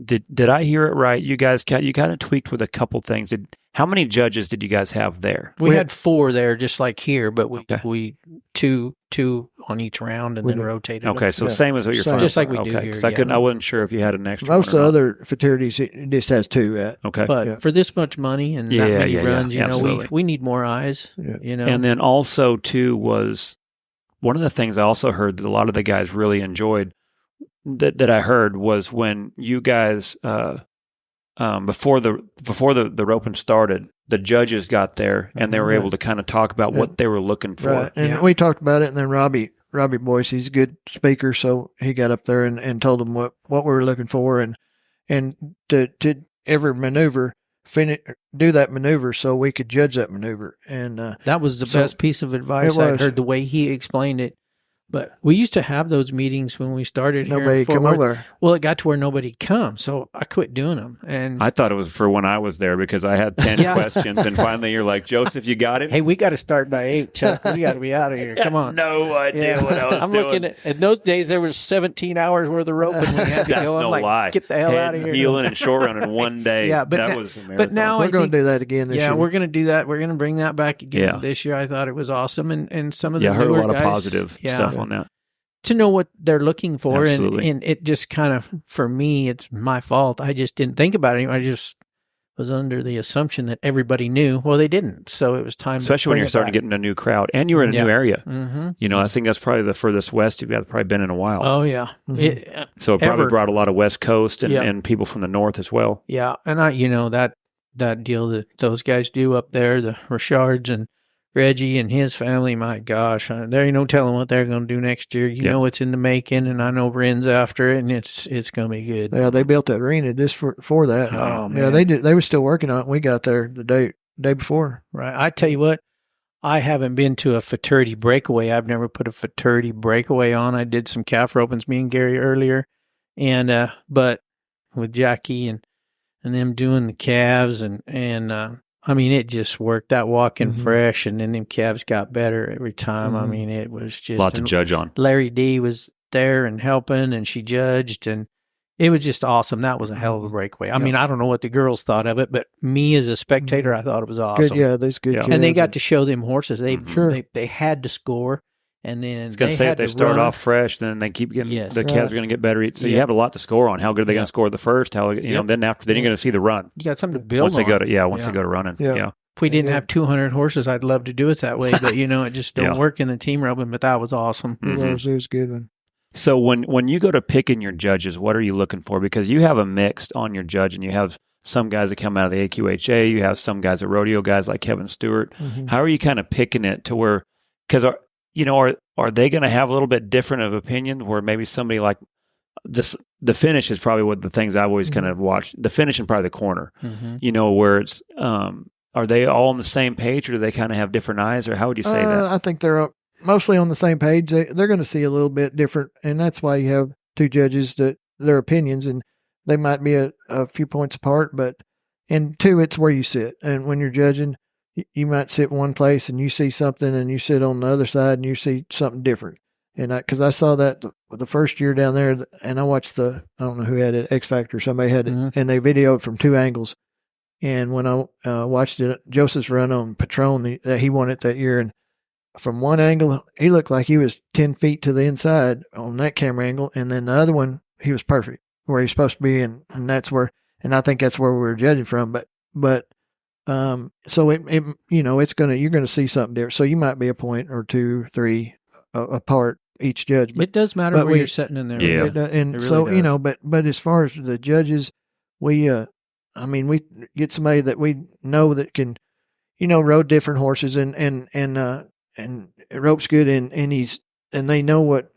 S5: did I hear it right? You guys, you kind of tweaked with a couple things. How many judges did you guys have there?
S7: We had 4 there, just like here, but we two on each round and then rotated.
S5: Okay, so same as what you're
S7: just like we do here.
S5: I wasn't sure if you had an extra.
S3: Most of the other Futurities, it just has 2.
S5: Okay,
S7: but for this much money and that many runs, you know, we need more eyes. You know,
S5: and then also too was one of the things I also heard that a lot of the guys really enjoyed that I heard was when you guys. Before the roping started, the judges got there and they were able to kind of talk about what they were looking for.
S3: Right. And we talked about it, and then Robbie Boyce, he's a good speaker, so he got up there and told them what we were looking for, and to every maneuver, do that maneuver so we could judge that maneuver. And
S7: that was the best piece of advice I heard, the way he explained it. But we used to have those meetings when we started here.
S3: Nobody come over.
S7: Well, it got to where nobody come, so I quit doing them. And
S5: I thought it was for when I was there because I had 10 questions, and finally you're like, Joseph, you got it?
S7: Hey, we got to start by 8, Chuck. We got to be out of here. Come on.
S5: No idea what I was
S7: I'm
S5: doing.
S7: looking at, in those days, there was 17 hours worth of roping we had to
S5: That's
S7: go. I'm
S5: no
S7: like,
S5: lie.
S7: get the hell out of here.
S5: Heeling and short round in one day.
S7: Yeah, but
S5: that was a marathon.
S7: But now
S3: we're going to do that again this year.
S7: Yeah, we're going to do that. We're going to bring that back again this year. I thought it was awesome. And some of the
S5: I heard a lot
S7: guys,
S5: of positive stuff on that.
S7: To know what they're looking for.
S5: And
S7: it just kind of, for me, it's my fault. I just didn't think about it. I just was under the assumption that everybody knew. Well, they didn't. So it was time
S5: especially when you're starting to get in a new crowd and you're in a new area.
S7: Mm-hmm.
S5: You know, I think that's probably the furthest west you've probably been in a while.
S7: Oh, yeah.
S3: Mm-hmm.
S5: So it probably brought a lot of West Coast and people from the north as well.
S7: Yeah. And that that deal that those guys do up there, the Richards and Reggie and his family, my gosh, there ain't no telling what they're going to do next year. You know it's in the making, and I know Ren's after it, and it's going to be good.
S3: Yeah, they built that arena just for that.
S7: Oh, man.
S3: Yeah, they did. They were still working on it. We got there the day before.
S7: Right. I tell you what, I haven't been to a Futurity breakaway. I've never put a Futurity breakaway on. I did some calf ropings, me and Gary earlier, and but with Jackie and them doing the calves and I mean, it just worked. That walking fresh, and then them calves got better every time. I mean, it was just
S5: a lot to judge on.
S7: Larry D was there and helping, and she judged, and it was just awesome. That was a hell of a breakaway. I mean, I don't know what the girls thought of it, but me as a spectator, I thought it was awesome.
S3: Good, yeah, those good kids.
S7: And they got to show them horses. They had to score, and then
S5: I was going to say, if they start off fresh, then they keep getting the calves are going to get better. So you have a lot to score on. How good are they going to score the first? How then after then you're going to see the run.
S7: You got something to build
S5: once
S7: on.
S5: They go to once they go to running. Yeah.
S7: If we didn't have 200 horses, I'd love to do it that way, but it just don't work in the team roping. But that was awesome.
S3: It was good one.
S5: So when you go to picking your judges, what are you looking for? Because you have a mix on your judge, and you have some guys that come out of the AQHA, you have some guys that rodeo guys like Kevin Stewart. How are you kind of picking it to where? Because are they going to have a little bit different of opinion? Where maybe somebody like this, the finish is probably one of the things I've always kind of watched. The finish and probably the corner. Where it's are they all on the same page, or do they kind of have different eyes, or how would you say that?
S3: I think they're mostly on the same page. They're going to see a little bit different, and that's why you have two judges that their opinions, and they might be a few points apart, and two, it's where you sit. And when you're judging, you might sit one place and you see something, and you sit on the other side and you see something different. And because I saw that the first year down there, and I watched I don't know who had it, X Factor, somebody had it, and they videoed from two angles. And when I watched it, Joseph's run on Patron, he won it that year, and from one angle, he looked like he was 10 feet to the inside on that camera angle, and then the other one, he was perfect where he's supposed to be, and that's where, and I think that's where we were judging from. But so it's you're gonna see something different. So you might be a point or two, three apart each judge.
S7: It does matter where you're sitting in there.
S5: Yeah,
S3: and
S7: really
S3: so
S7: does.
S3: but as far as the judges, we get somebody that we know that can, rode different horses and rope's good, and they know what,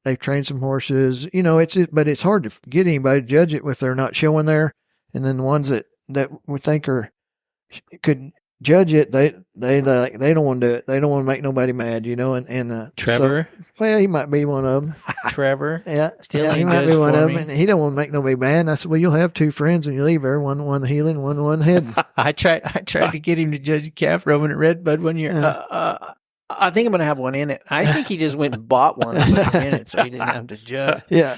S3: they've trained some horses, but it's hard to get anybody to judge it if they're not showing there. And then the ones that we think could judge it, they don't want to do it. They don't want to make nobody mad,
S7: Trevor.
S3: So, he might be one of them.
S7: Trevor.
S3: Yeah.
S7: Still
S3: he might be one of them, and he don't want to make nobody mad. And I said, well, you'll have two friends when you leave there, one heeling, one heading.
S7: I tried to get him to judge the calf roping at Redbud one year. I think I'm going to have one in it. I think he just went and bought one and put him in it so he didn't have to judge.
S3: Yeah.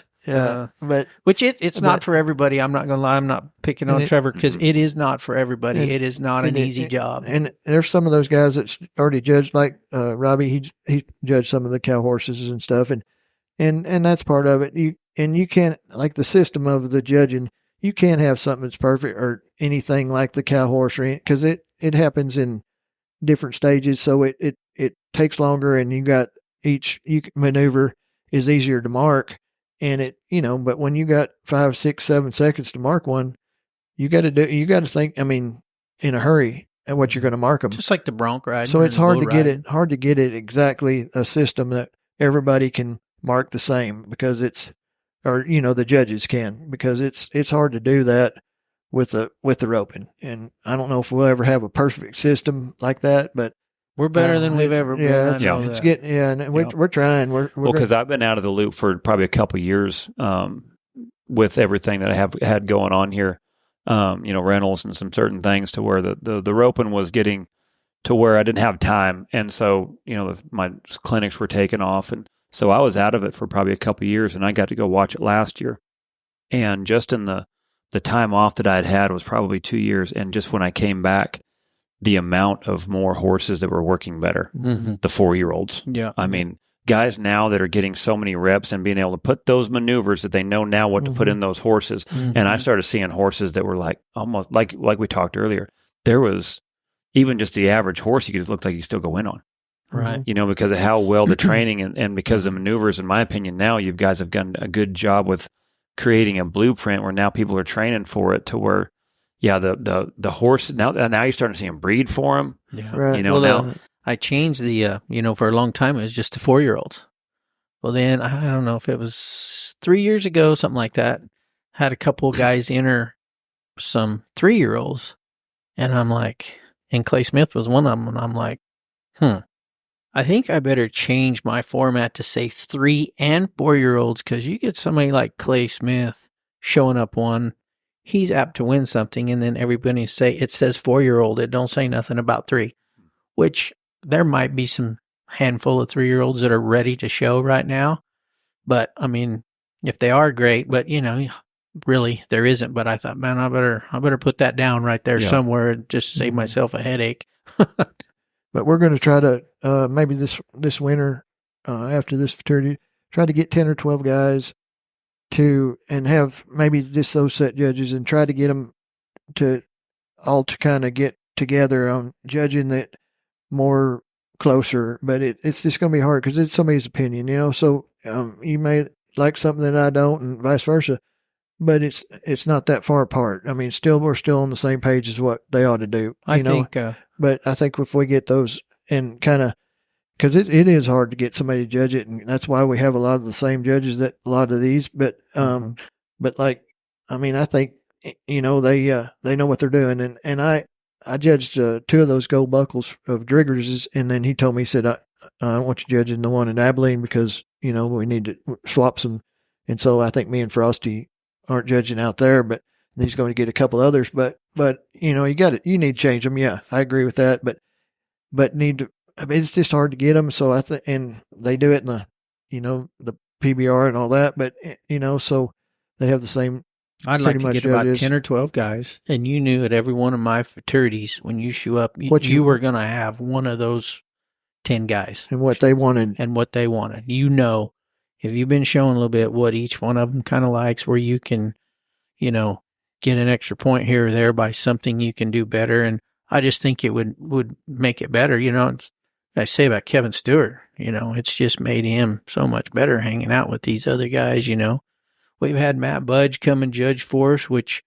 S3: But
S7: it's not for everybody. I'm not going to lie. I'm not picking on Trevor because it is not for everybody. It is not an easy job.
S3: And there's some of those guys that's already judged, like Robbie. He judged some of the cow horses and stuff, and that's part of it. You can't, like the system of the judging. You can't have something that's perfect or anything like the cow horse, because it happens in different stages. So it takes longer, and each maneuver is easier to mark. And but when you got 5, 6, 7 seconds to mark one, you got to think, in a hurry at what you're going to mark them.
S7: Just like the bronc ride.
S3: So it's hard to get it exactly a system that everybody can mark the same, because the judges can, because it's hard to do that with the roping. And I don't know if we'll ever have a perfect system like that, but
S7: we're better than we've ever been.
S3: And we're trying.
S5: Because I've been out of the loop for probably a couple of years with everything that I have had going on here, rentals and some certain things, to where the roping was getting to where I didn't have time, and so my clinics were taken off, and so I was out of it for probably a couple of years, and I got to go watch it last year, and just in the time off that I had was probably 2 years, and just when I came back, the amount of more horses that were working better, the 4-year-olds.
S7: Yeah.
S5: Guys now that are getting so many reps and being able to put those maneuvers that they know now what to put in those horses. And I started seeing horses that were like almost like we talked earlier. There was even just the average horse, you could just look like you still go in on.
S7: Right.
S5: Because of how well the training and because of the maneuvers, in my opinion, now you guys have done a good job with creating a blueprint where now people are training for it, to where Yeah, the horse now you're starting to see him breed for him.
S7: Yeah.
S3: Right.
S5: You know, now
S7: I changed the, for a long time, it was just the 4-year-olds. Well, then, I don't know if it was 3 years ago, something like that, had a couple of guys enter some 3-year-olds. And I'm like, and Clay Smith was one of them. And I'm like, I think I better change my format to say 3 and 4-year-olds, because you get somebody like Clay Smith showing up one, he's apt to win something. And then everybody say, it says 4-year-old. It don't say nothing about 3, which there might be some handful of 3-year-olds that are ready to show right now. But I mean, if they are, great, but really there isn't. But I thought, man, I better put that down right there somewhere and just save myself a headache.
S3: But we're going to try to maybe this winter after this Futurity, try to get 10 or 12 guys and have maybe just those set judges and try to get them to kind of get together on judging it more closer. But it's just going to be hard because it's somebody's opinion, so you may like something that I don't and vice versa, but it's not that far apart. I mean, we're still on the same page as what they ought to do.
S7: I think,
S3: but I think if we get those and kind of, because it is hard to get somebody to judge it, and that's why we have a lot of the same judges that a lot of these. But like, I mean, I think they know what they're doing, and I judged 2 of those gold buckles of Driggers, and then he told me, he said, I don't want you judging the one in Abilene because we need to swap some, and so I think me and Frosty aren't judging out there, but he's going to get a couple others. But you need to change them. Yeah, I agree with that. But it's just hard to get them. So I think, and they do it in the PBR and all that. But so they have the same.
S7: I'd like to get about 10 or 12 guys, and you knew at every one of my fraternities when you show up, you were going to have one of those 10 guys
S3: and what they wanted.
S7: If you've been showing a little bit what each one of them kind of likes, where you can, get an extra point here or there by something you can do better. And I just think it would make it better. I say about Kevin Stewart, it's just made him so much better hanging out with these other guys. We've had Matt Budge come and judge for us, which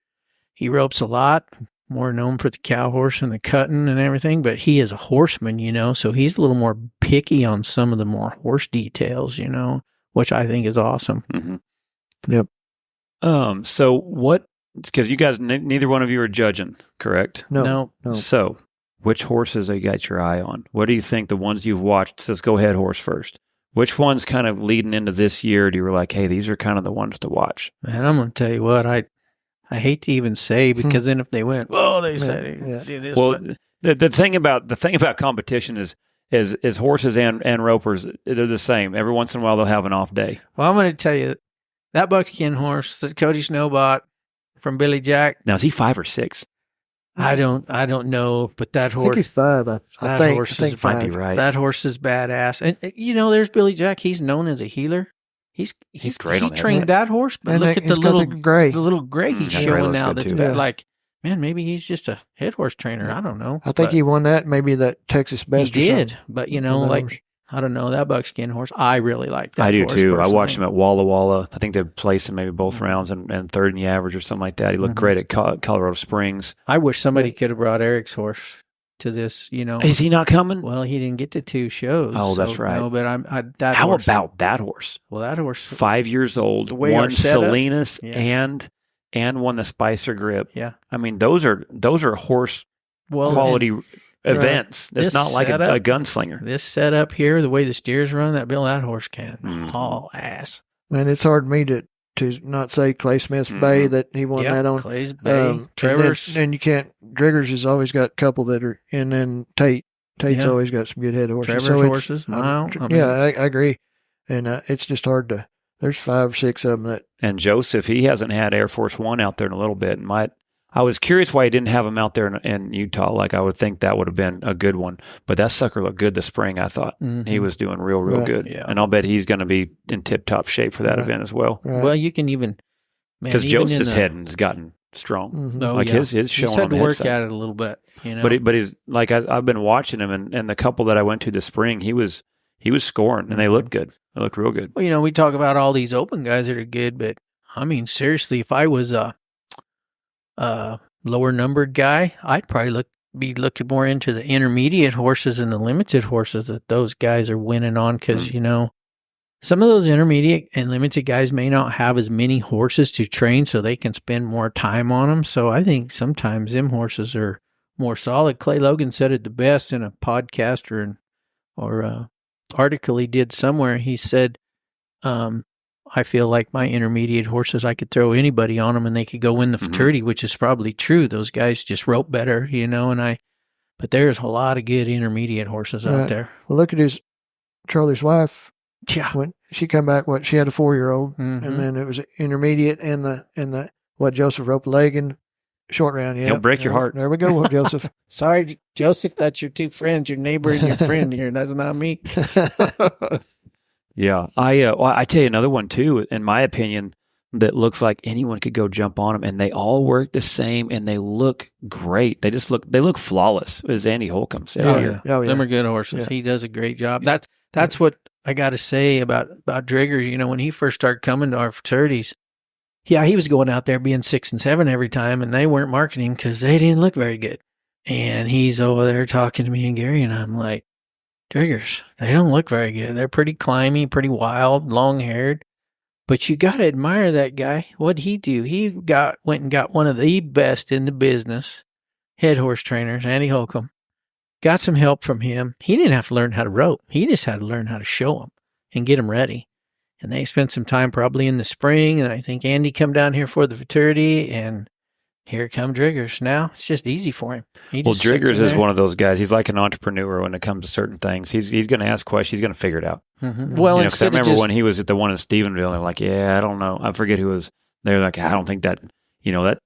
S7: he ropes a lot, more known for the cow horse and the cutting and everything, but he is a horseman, so he's a little more picky on some of the more horse details, which I think is awesome.
S5: Mm-hmm. Yep. So what, because you guys, neither one of you are judging, correct?
S7: No.
S5: So which horses have you got your eye on? What do you think the ones you've watched, says go ahead horse first? Which ones kind of leading into this year do you were like, hey, these are kind of the ones to watch?
S7: Man, I'm going to tell you what, I hate to even say, because then if they went, they said do this.
S5: Well, the thing about competition is horses and ropers, they're the same. Every once in a while they'll have an off day.
S7: Well, I'm going to tell you that buckskin horse that Cody Snow bought from Billy Jack.
S5: Now, is he 5 or 6?
S7: I don't know, but that horse.
S3: I think he's 5. I think 5.
S5: Might be right.
S7: That horse is badass, and there's Billy Jack. He's known as a healer. He's
S5: great.
S7: He trained that horse, but
S3: and
S7: look at the little
S3: gray
S7: he's showing now. That's like, man, maybe he's just a head horse trainer. I don't know.
S3: I think he won that, maybe that Texas Best.
S7: He did, but I don't know, that buckskin horse. I really like that.
S5: I do
S7: horse
S5: too.
S7: personally.
S5: I watched him at Walla Walla. I think they placed him maybe both rounds and third in the average or something like that. He looked great at Colorado Springs.
S7: I wish somebody could have brought Eric's horse to this.
S5: Is he not coming?
S7: Well, he didn't get to 2 shows.
S5: Oh, that's right.
S7: No, but
S5: How about that horse?
S7: Well, that horse,
S5: 5 years old, won Salinas and won the Spicer Grip.
S7: Yeah,
S5: I mean those are horse quality events. It's not like a gunslinger.
S7: This setup here, the way the steers run, that horse can haul ass.
S3: Man, it's hard for me to not say Clay Smith's Bay that he won that on.
S7: Clay's Bay. Trevor's.
S3: And you can't. Driggers has always got a couple that are, and then Tate's always got some good head horses.
S7: Trevor's horses.
S3: I agree. And it's just hard to. There's 5 or 6 of them that.
S5: And Joseph, he hasn't had Air Force One out there in a little bit, and I was curious why he didn't have him out there in Utah. Like, I would think that would have been a good one. But that sucker looked good this spring, I thought. He was doing real good. Yeah. And I'll bet he's going to be in tip-top shape for that event as well.
S3: Right.
S7: Well, you can even...
S5: Because Joseph's head has gotten strong. His showing
S7: he's had to work at it a little bit.
S5: But he's like, I've been watching him, and the couple that I went to this spring, he was scoring, and they looked good. They looked real good.
S7: Well, we talk about all these open guys that are good, but I mean, seriously, if I was lower numbered guy, I'd probably be looking more into the intermediate horses and the limited horses that those guys are winning on. Because, you know, some of those intermediate and limited guys may not have as many horses to train, so they can spend more time on them. So I think sometimes them horses are more solid. Clay Logan said it the best in a podcast or article he did somewhere. He said, I feel like my intermediate horses, I could throw anybody on them and they could go win the Futurity, which is probably true. Those guys just rope better, you know, but there's a lot of good intermediate horses out there.
S3: Well, look at Charlie's wife.
S7: Yeah.
S3: When she come back, she had a 4-year-old, and then it was intermediate and the Joseph roped leg in short round. Yeah.
S5: He'll break your heart.
S3: There we go, Joseph.
S7: Sorry, Joseph, that's your two friends, your neighbor and your friend here. That's not me.
S5: Yeah. I tell you another one too, in my opinion, that looks like anyone could go jump on them, and they all work the same and they look great. They look flawless, is Andy Holcomb's.
S7: Oh, yeah. Them are good horses. Yeah. He does a great job. That's what I got to say about Driggers. You know, when he first started coming to our fraternities, yeah, he was going out there being 6 and 7 every time, and they weren't marketing because they didn't look very good. And he's over there talking to me and Gary, and I'm like, Driggers, they don't look very good. They're pretty climby, pretty wild, long-haired. But you got to admire that guy. What'd he do? He went and got one of the best in the business head horse trainers, Andy Holcomb. Got some help from him. He didn't have to learn how to rope. He just had to learn how to show them and get them ready. And they spent some time probably in the spring. And I think Andy come down here for the Futurity, and here come Driggers. Now it's just easy for him.
S5: Driggers is one of those guys. He's like an entrepreneur when it comes to certain things. He's going to ask questions. He's going to figure it out.
S7: Mm-hmm. Well,
S5: you know, I remember when he was at the one in Stephenville, they're like, yeah, I don't know. I forget who was. They're like, I don't think that, you know, that,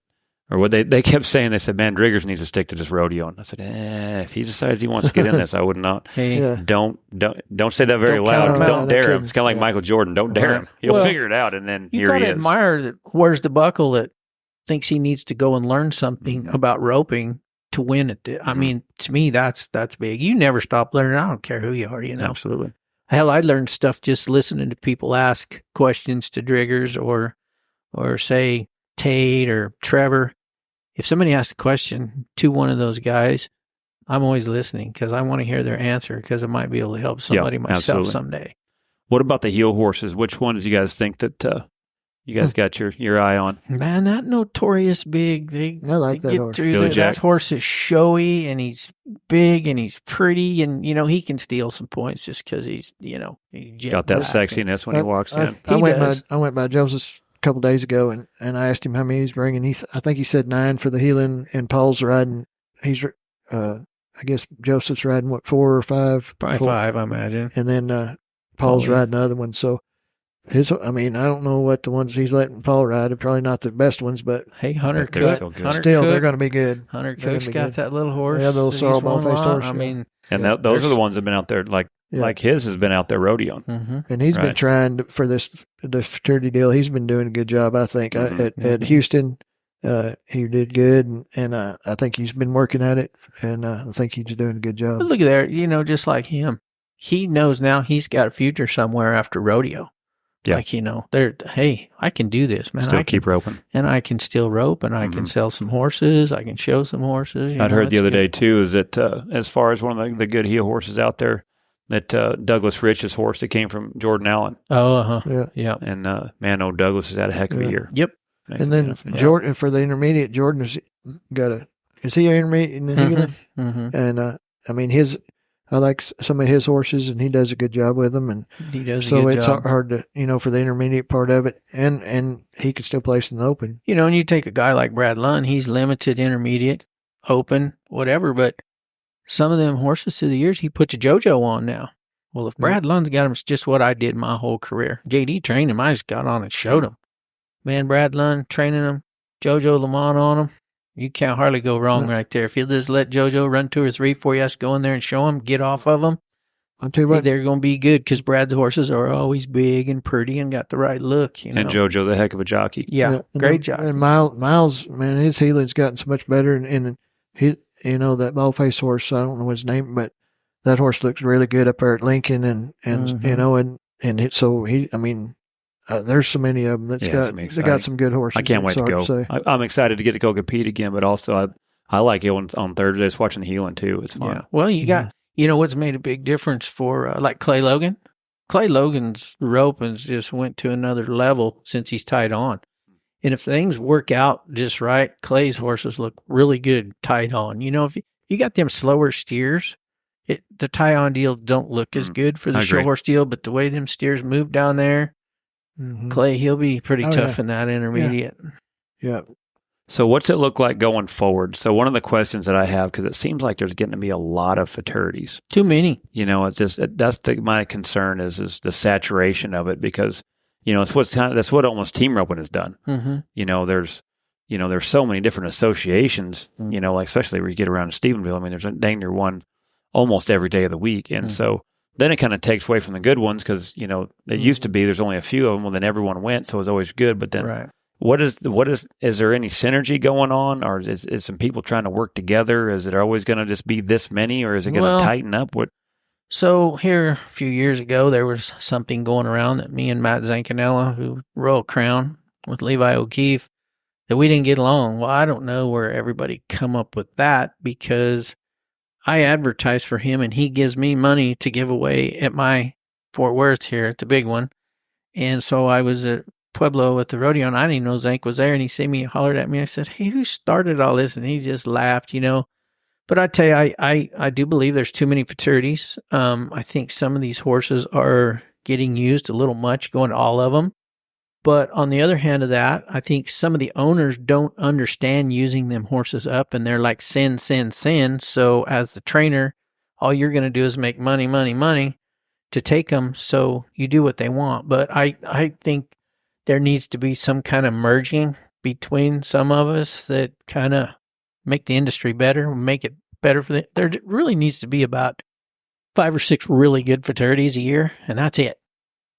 S5: or what they kept saying. They said, man, Driggers needs to stick to just rodeo. And I said, if he decides he wants to get in this, I would not. Don't say that very loud. Don't dare him. It's kind of like Michael Jordan. Don't dare him. He'll figure it out, and then here he is. You got to
S7: admire that. Where's the buckle that thinks he needs to go and learn something about roping to win at it. I mean, to me, that's big. You never stop learning. I don't care who you are, you know.
S5: Absolutely.
S7: Hell, I learned stuff just listening to people ask questions to Driggers or say Tate or Trevor. If somebody asks a question to one of those guys, I'm always listening because I want to hear their answer because it might be able to help somebody myself someday.
S5: What about the heel horses? Which one did you guys think that you guys got your eye on?
S7: Man, that Notorious Big.
S3: I like that horse.
S7: That horse is showy, and he's big, and he's pretty, and, you know, he can steal some points just because he's, you know,
S5: got that sexiness when he walks in.
S3: I went by Joseph's a couple of days ago, and I asked him how many he's bringing. I think he said 9 for the heeling, and Paul's riding. He's, I guess Joseph's riding, 4 or 5?
S7: Probably 5, I imagine.
S3: And then Paul's riding the other one, so... I don't know what the ones he's letting Paul ride are probably not the best ones, but
S7: hey, Hunter Cook,
S3: they're going to be good.
S7: Hunter Cook's got that little horse.
S3: Yeah, the little sorrel ball-faced horse.
S7: I mean,
S5: and those are the ones that have been out there, like his has been out there rodeoing.
S3: Mm-hmm. And he's been trying for the Futurity deal. He's been doing a good job, I think. At Houston, he did good, and I think he's been working at it, and I think he's doing a good job.
S7: But look at there, you know, just like him, he knows now he's got a future somewhere after rodeo. Yeah. Like, you know, hey, I can do this, man.
S5: I keep roping.
S7: And I can still rope, and I can sell some horses. I can show some horses.
S5: I'd heard the other day, too, is that as far as one of the good heel horses out there, that Douglas Rich's horse that came from Jordan Allen.
S7: Oh, uh-huh. Yeah.
S5: And, man, old Douglas has had a heck of a year.
S7: Yep.
S3: And then Jordan, for the intermediate, Jordan has got is he an intermediate in the heeling? Mm-hmm. And, I mean, I like some of his horses, and he does a good job with them. And
S7: he does.
S3: So it's hard to, you know, for the intermediate part of it, and he can still place in the open.
S7: You know, and you take a guy like Brad Lund, he's limited, intermediate, open, whatever. But some of them horses through the years, he puts a JoJo on now. Well, if Brad Lund's got him, it's just what I did my whole career. JD trained him. I just got on and showed him. Man, Brad Lund training him, JoJo Lamont on him. You can't hardly go wrong right there. If you just let JoJo run 2 or 3 before you have to go in there and show him, get off of them,
S3: I'll tell you what,
S7: they're going to be good because Brad's horses are always big and pretty and got the right look. You know?
S5: And JoJo, the heck of a jockey.
S7: Yeah, great jockey.
S3: And Miles, man, his healing's gotten so much better. And he, you know, that ball-faced horse, I don't know his name, but that horse looks really good up there at Lincoln. And you know, and so I mean, there's so many of them that's got some good horses.
S5: I can't wait to go. I'm excited to get to go compete again, but also I like it on Thursdays watching the heeling too. It's fun.
S7: Yeah. Well, you got, what's made a big difference for like Clay Logan? Clay Logan's ropings just went to another level since he's tied on. And if things work out just right, Clay's horses look really good tied on. If you got them slower steers, the tie-on deals don't look as good for the show horse deal, but the way them steers move down there, Clay, he'll be pretty tough in that intermediate.
S3: Yeah.
S5: So what's it look like going forward? So one of the questions that I have, because it seems like there's getting to be a lot of futurities.
S7: Too many.
S5: It's just, my concern is the saturation of it, because, that's what almost team roping has done. There's so many different associations, like especially where you get around in Stephenville. I mean, there's a dang near one almost every day of the week. And so then it kind of takes away from the good ones, because, it used to be there's only a few of them. Well, then everyone went, so it was always good. But then is there any synergy going on, or is some people trying to work together? Is it always going to just be this many, or is it going to tighten up?
S7: So here a few years ago, there was something going around that me and Matt Zancanella, who Royal Crown with Levi O'Keefe, that we didn't get along. Well, I don't know where everybody come up with that, because I advertise for him and he gives me money to give away at my Fort Worth here at the big one. And so I was at Pueblo at the rodeo, and I didn't even know Zank was there, and he seen me, hollered at me. I said, "Hey, who started all this?" And he just laughed, But I tell you, I do believe there's too many futurities. I think some of these horses are getting used a little much, going to all of them. But on the other hand of that, I think some of the owners don't understand using them horses up, and they're like, send. So as the trainer, all you're going to do is make money to take them. So you do what they want. But I think there needs to be some kind of merging between some of us that kind of make the industry better, make it better for the. There really needs to be about 5 or 6 really good futurities a year, and that's it.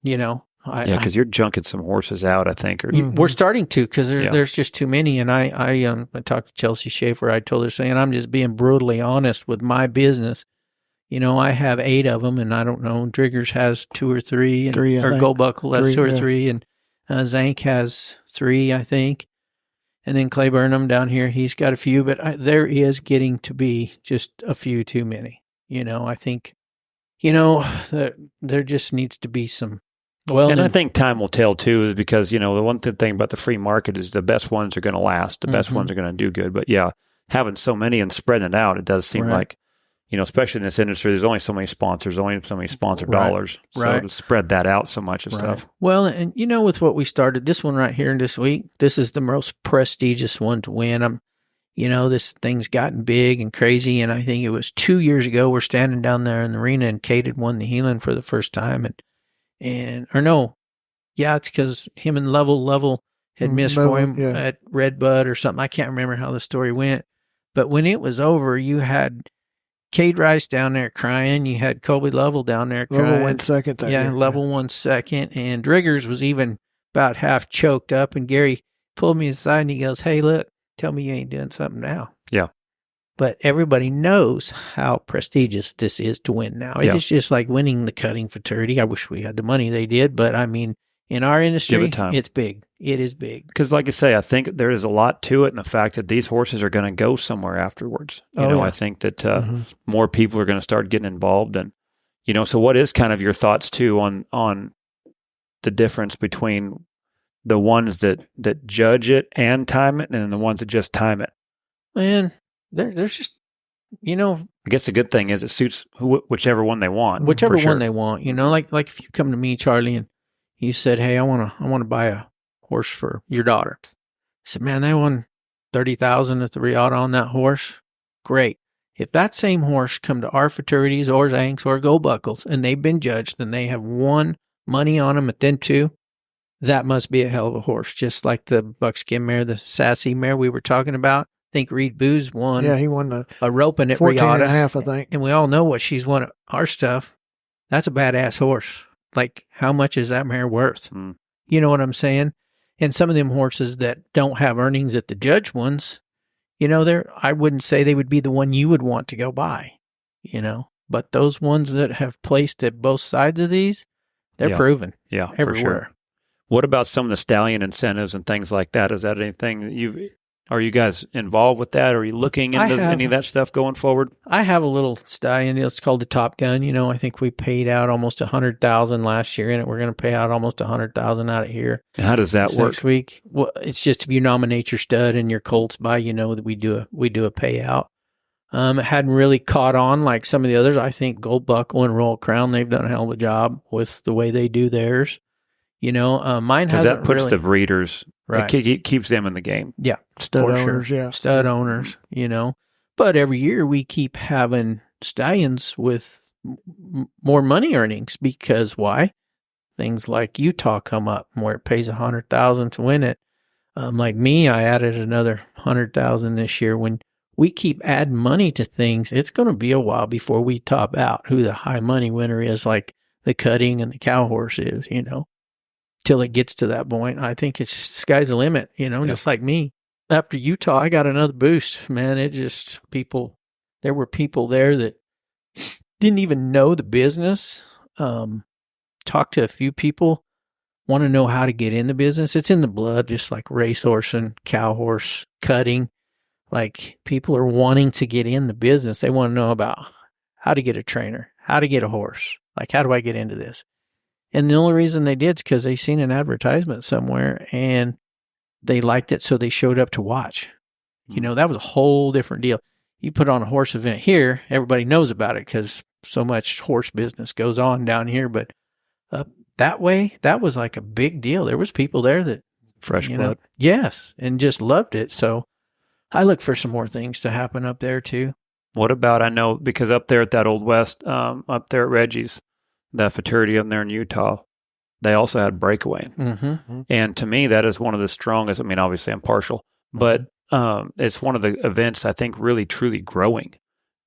S7: Because
S5: you're junking some horses out, I think.
S7: We're starting to, because there's just too many. And I talked to Chelsea Schaefer. I told her, saying, I'm just being brutally honest with my business. I have 8 of them, and I don't know. Driggers has 2 or 3, or Gold Buckle has 2 or 3, and Zank has 3, I think. And then Clay Burnham down here, he's got a few, but there is getting to be just a few too many. I think, that there just needs to be some. Well,
S5: and I think time will tell too, is because, the one thing about the free market is the best ones are going to last. The best ones are going to do good. But having so many and spreading it out, it does seem like, especially in this industry, there's only so many sponsors, only so many sponsored dollars. So to spread that out so much and stuff.
S7: Well, and with what we started, this one right here this week, this is the most prestigious one to win. This thing's gotten big and crazy. And I think it was 2 years ago, we're standing down there in the arena and Cade had won the Heelan for the first time. It's because him and Level had missed for him at Redbud or something. I can't remember how the story went. But when it was over, you had Cade Rice down there crying. You had Colby Level down there crying.
S3: Level went second that year.
S7: Level won second. And Driggers was even about half choked up. And Gary pulled me aside and he goes, "Hey, look, tell me you ain't doing something now."
S5: Yeah.
S7: But everybody knows how prestigious this is to win now. It is just like winning the cutting futurity. I wish we had the money they did, but I mean, in our industry, it's big. It is big.
S5: Because like I say, I think there is a lot to it in the fact that these horses are going to go somewhere afterwards. I think that more people are going to start getting involved. And, so what is kind of your thoughts too on the difference between the ones that judge it and time it and the ones that just time it?
S7: Man, there's just,
S5: I guess the good thing is it suits whichever one they want.
S7: Whichever one they want, like if you come to me, Charlie, and you said, "Hey, I want to buy a horse for your daughter." I said, "Man, they won $30,000 at the Riata on that horse." Great. If that same horse come to our futurities or Zanks or Gold Buckles and they've been judged and they have won money on them at them too, that must be a hell of a horse. Just like the buckskin mare, the sassy mare we were talking about. I think Reed Booz won.
S3: Yeah, he won
S7: a roping at
S3: 14
S7: Riata.
S3: and a half, I think.
S7: And we all know what she's won at our stuff. That's a badass horse. Like, how much is that mare worth? You know what I'm saying? And some of them horses that don't have earnings at the judge ones, I wouldn't say they would be the one you would want to go buy, But those ones that have placed at both sides of these, they're proven.
S5: Yeah,
S7: everywhere.
S5: For sure. What about some of the stallion incentives and things like that? Is that anything that are you guys involved with that? Are you looking into any of that stuff going forward?
S7: I have a little stallion. It's called the Top Gun. I think we paid out almost $100,000 last year in it. We're going to pay out almost $100,000 out of here.
S5: How does that work?
S7: Next week. Well, it's just if you nominate your stud and your colts by, that we do a payout. It hadn't really caught on like some of the others. I think Gold Buckle and Royal Crown, they've done a hell of a job with the way they do theirs. Mine hasn't.
S5: Because that puts
S7: really,
S5: the breeders,
S7: right.
S5: It keeps them in the game.
S7: Yeah.
S3: Stud owners,
S7: sure. Stud owners, But every year we keep having stallions with more money earnings because why? Things like Utah come up where it pays $100,000 to win it. Like me, I added another $100,000 this year. When we keep adding money to things, it's going to be a while before we top out who the high money winner is, like the cutting and the cow horse is, till it gets to that point. I think it's sky's the limit, just like me. After Utah, I got another boost, man. There were people there that didn't even know the business. Talked to a few people, want to know how to get in the business. It's in the blood, just like racehorse and cow horse cutting. Like people are wanting to get in the business. They want to know about how to get a trainer, how to get a horse. Like, how do I get into this? And the only reason they did is because they seen an advertisement somewhere and they liked it. So they showed up to watch. That was a whole different deal. You put on a horse event here, everybody knows about it because so much horse business goes on down here. But that way, that was like a big deal. There was people there that
S5: fresh blood.
S7: Yes. And just loved it. So I look for some more things to happen up there too.
S5: What about, I know, because up there at that Old West, up there at Reggie's, that Futurity up there in Utah, they also had breakaway.
S7: Mm-hmm.
S5: And to me, that is one of the strongest. I mean, obviously I'm partial, but it's one of the events I think really, truly growing.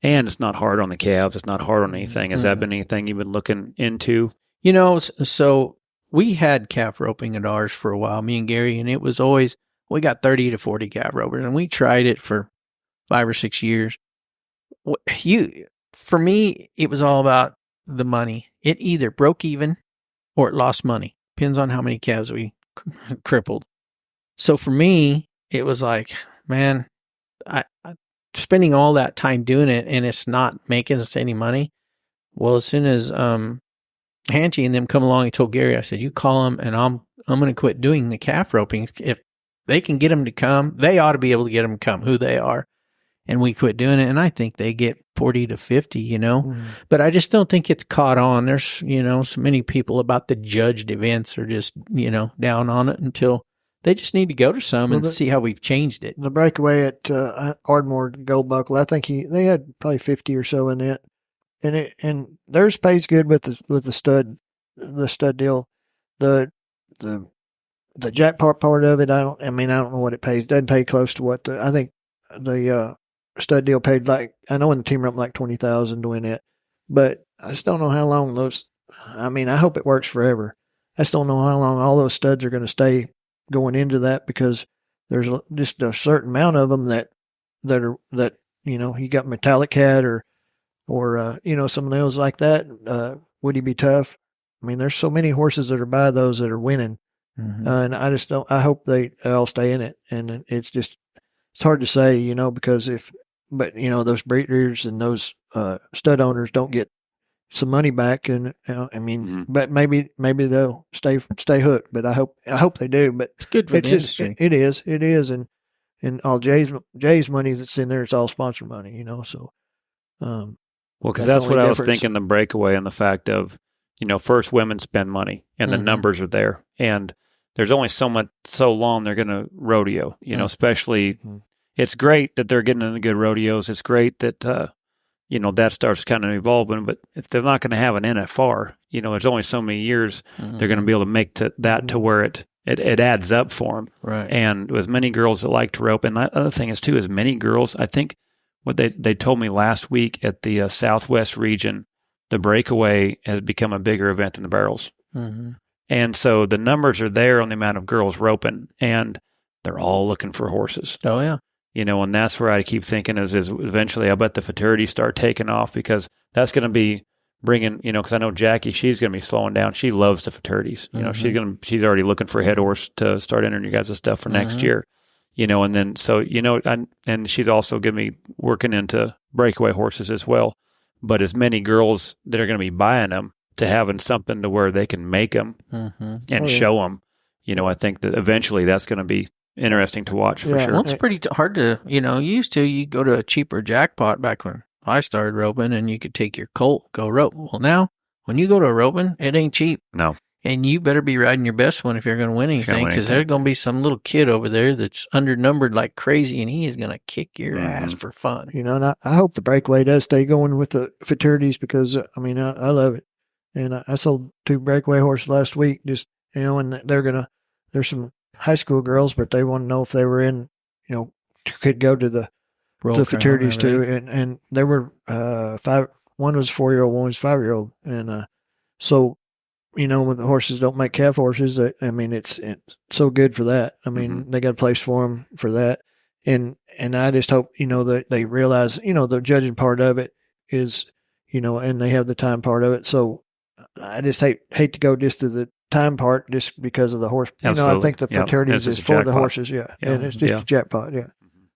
S5: And it's not hard on the calves. It's not hard on anything. Has that been anything you've been looking into?
S7: So we had calf roping at ours for a while, me and Gary, and it was always, we got 30 to 40 calf ropers, and we tried it for 5 or 6 years. For me, it was all about the money. It either broke even or it lost money. Depends on how many calves we crippled. So for me, it was like, man, I spending all that time doing it and it's not making us any money. Well, as soon as Hanchy and them come along, he told Gary, I said, you call them and I'm going to quit doing the calf roping. If they can get them to come, they ought to be able to get them to come, who they are. And we quit doing it. And I think they get 40 to 50, but I just don't think it's caught on. There's, so many people about the judged events are just, down on it until they just need to go to some and see how we've changed it.
S3: The breakaway at Ardmore Gold Buckle, I think they had probably 50 or so in it. And theirs pays good with the stud deal. The jackpot part of it, I don't know what it pays. It doesn't pay close to what I think the stud deal paid. Like, I know in the team run like 20,000 doing it, but I just don't know how long those. I hope it works forever. I just don't know how long all those studs are going to stay going into that, because there's just a certain amount of them that you got Metallic Cat or some of those like that. Would he be tough? There's so many horses that are by those that are winning.
S7: Mm-hmm.
S3: And I hope they all stay in it. And it's hard to say, because those breeders and those stud owners don't get some money back. And but maybe they'll stay hooked, but I hope they do. But
S7: it's good for the industry.
S3: It is. And all Jay's money that's in there, it's all sponsor money, so.
S5: Well, because that's what I was thinking, the breakaway and the fact of, first women spend money and the numbers are there. And there's only so long they're going to rodeo, especially it's great that they're getting into good rodeos. It's great that, that starts kind of evolving, but if they're not going to have an NFR, there's only so many years they're going to be able to make that to where it adds up for them.
S7: Right.
S5: And with many girls that like to rope, and the other thing is too, is many girls, I think what they told me last week at the Southwest region, the breakaway has become a bigger event than the barrels.
S7: Mm-hmm.
S5: And so the numbers are there on the amount of girls roping, and they're all looking for horses.
S7: Oh, yeah.
S5: And that's where I keep thinking is eventually I bet the Futurity start taking off, because that's going to be bringing, because I know Jackie, she's going to be slowing down. She loves the fraternities. She's already looking for a head horse to start entering you guys' stuff for next year. And then so and she's also going to be working into breakaway horses as well. But as many girls that are going to be buying them to having something to where they can make them and show them, I think that eventually that's going to be interesting to watch for sure.
S7: Well, it's pretty hard to, you go to a cheaper jackpot back when I started roping, and you could take your colt, go rope. Well, now when you go to roping, it ain't cheap.
S5: No.
S7: And you better be riding your best one if you're going to win anything, because there's going to be some little kid over there that's undernumbered like crazy, and he is going to kick your ass for fun.
S3: And I hope the breakaway does stay going with the fraternities, because, I love it. And I sold 2 breakaway horses last week, just, and there's some high school girls, but they want to know if they were in, could go to the fraternities too. And there were 5, one was 4-year-old, one was 5-year-old. And so, when the horses don't make calf horses, it's so good for that. They got a place for them for that. And I just hope, that they realize, the judging part of it is, and they have the time part of it. So I just hate to go just to the time part just because of the horse.
S5: Absolutely.
S3: I think the fraternities is for the horses. Yeah. And it's just a jackpot. Yeah.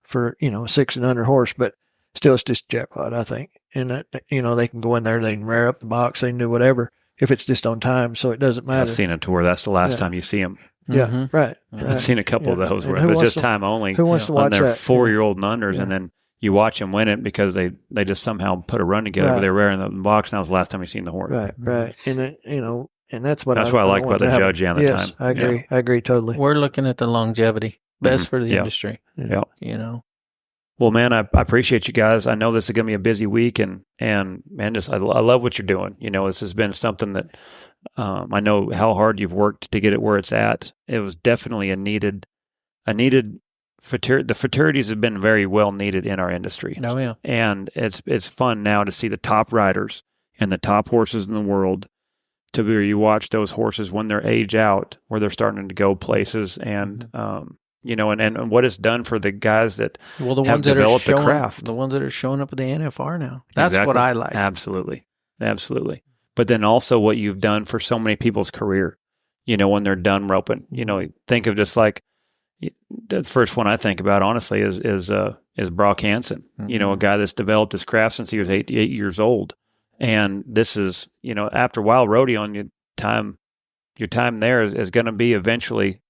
S3: For, a 6 and under horse, but still it's just a jackpot, I think. And they can go in there, they can rear up the box, they can do whatever if it's just on time. So it doesn't matter.
S5: I've seen it to where that's the last time you see them.
S3: Yeah. Right.
S5: I've seen a couple of those where it's just time only.
S3: Who wants to watch
S5: on their
S3: that?
S5: 4-year-old and unders, and then you watch them win it because they just somehow put a run together where they're rearing the box, and that was the last time you seen the horse.
S3: Right. And and that's what
S5: I like about the judge and the time.
S3: Yes, I agree. Yeah. I agree totally.
S7: We're looking at the longevity. Best for the industry.
S5: Yeah.
S7: Well,
S5: man, I appreciate you guys. I know this is going to be a busy week, and man, I love what you're doing. This has been something that I know how hard you've worked to get it where it's at. It was definitely a needed the fraternities have been very well needed in our industry.
S7: Oh yeah,
S5: and it's fun now to see the top riders and the top horses in the world. To where you watch those horses when they're age out, where they're starting to go places, and and what it's done for the guys that have developed the craft.
S7: The ones that are showing up at the NFR now. That's what I like.
S5: Absolutely. But then also what you've done for so many people's career, when they're done roping. Think of just like the first one I think about, honestly, is Brock Hansen. A guy that's developed his craft since he was 8 years old. And this is, after Wild Rodeo, and your time there is going to be eventually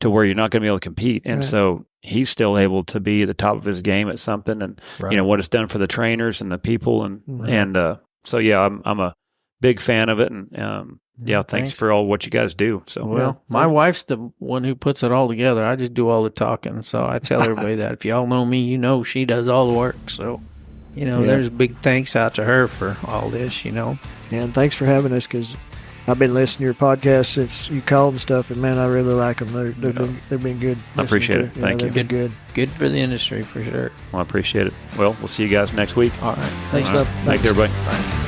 S5: to where you're not going to be able to compete. And so he's still able to be at the top of his game at something, and what it's done for the trainers and the people. And so, yeah, I'm a big fan of it. And thanks for all what you guys do. So,
S7: my wife's the one who puts it all together. I just do all the talking. So I tell everybody that if y'all know me, she does all the work. So, there's a big thanks out to her for all this,
S3: And thanks for having us, because I've been listening to your podcast since you called and stuff, and man, I really like them. They've been good.
S5: I appreciate it. Thank you.
S7: Good for the industry for sure.
S5: Well, I appreciate it. Well, we'll see you guys next week.
S7: All right.
S3: Thanks, Bob.
S5: Thanks, everybody.
S7: Bye.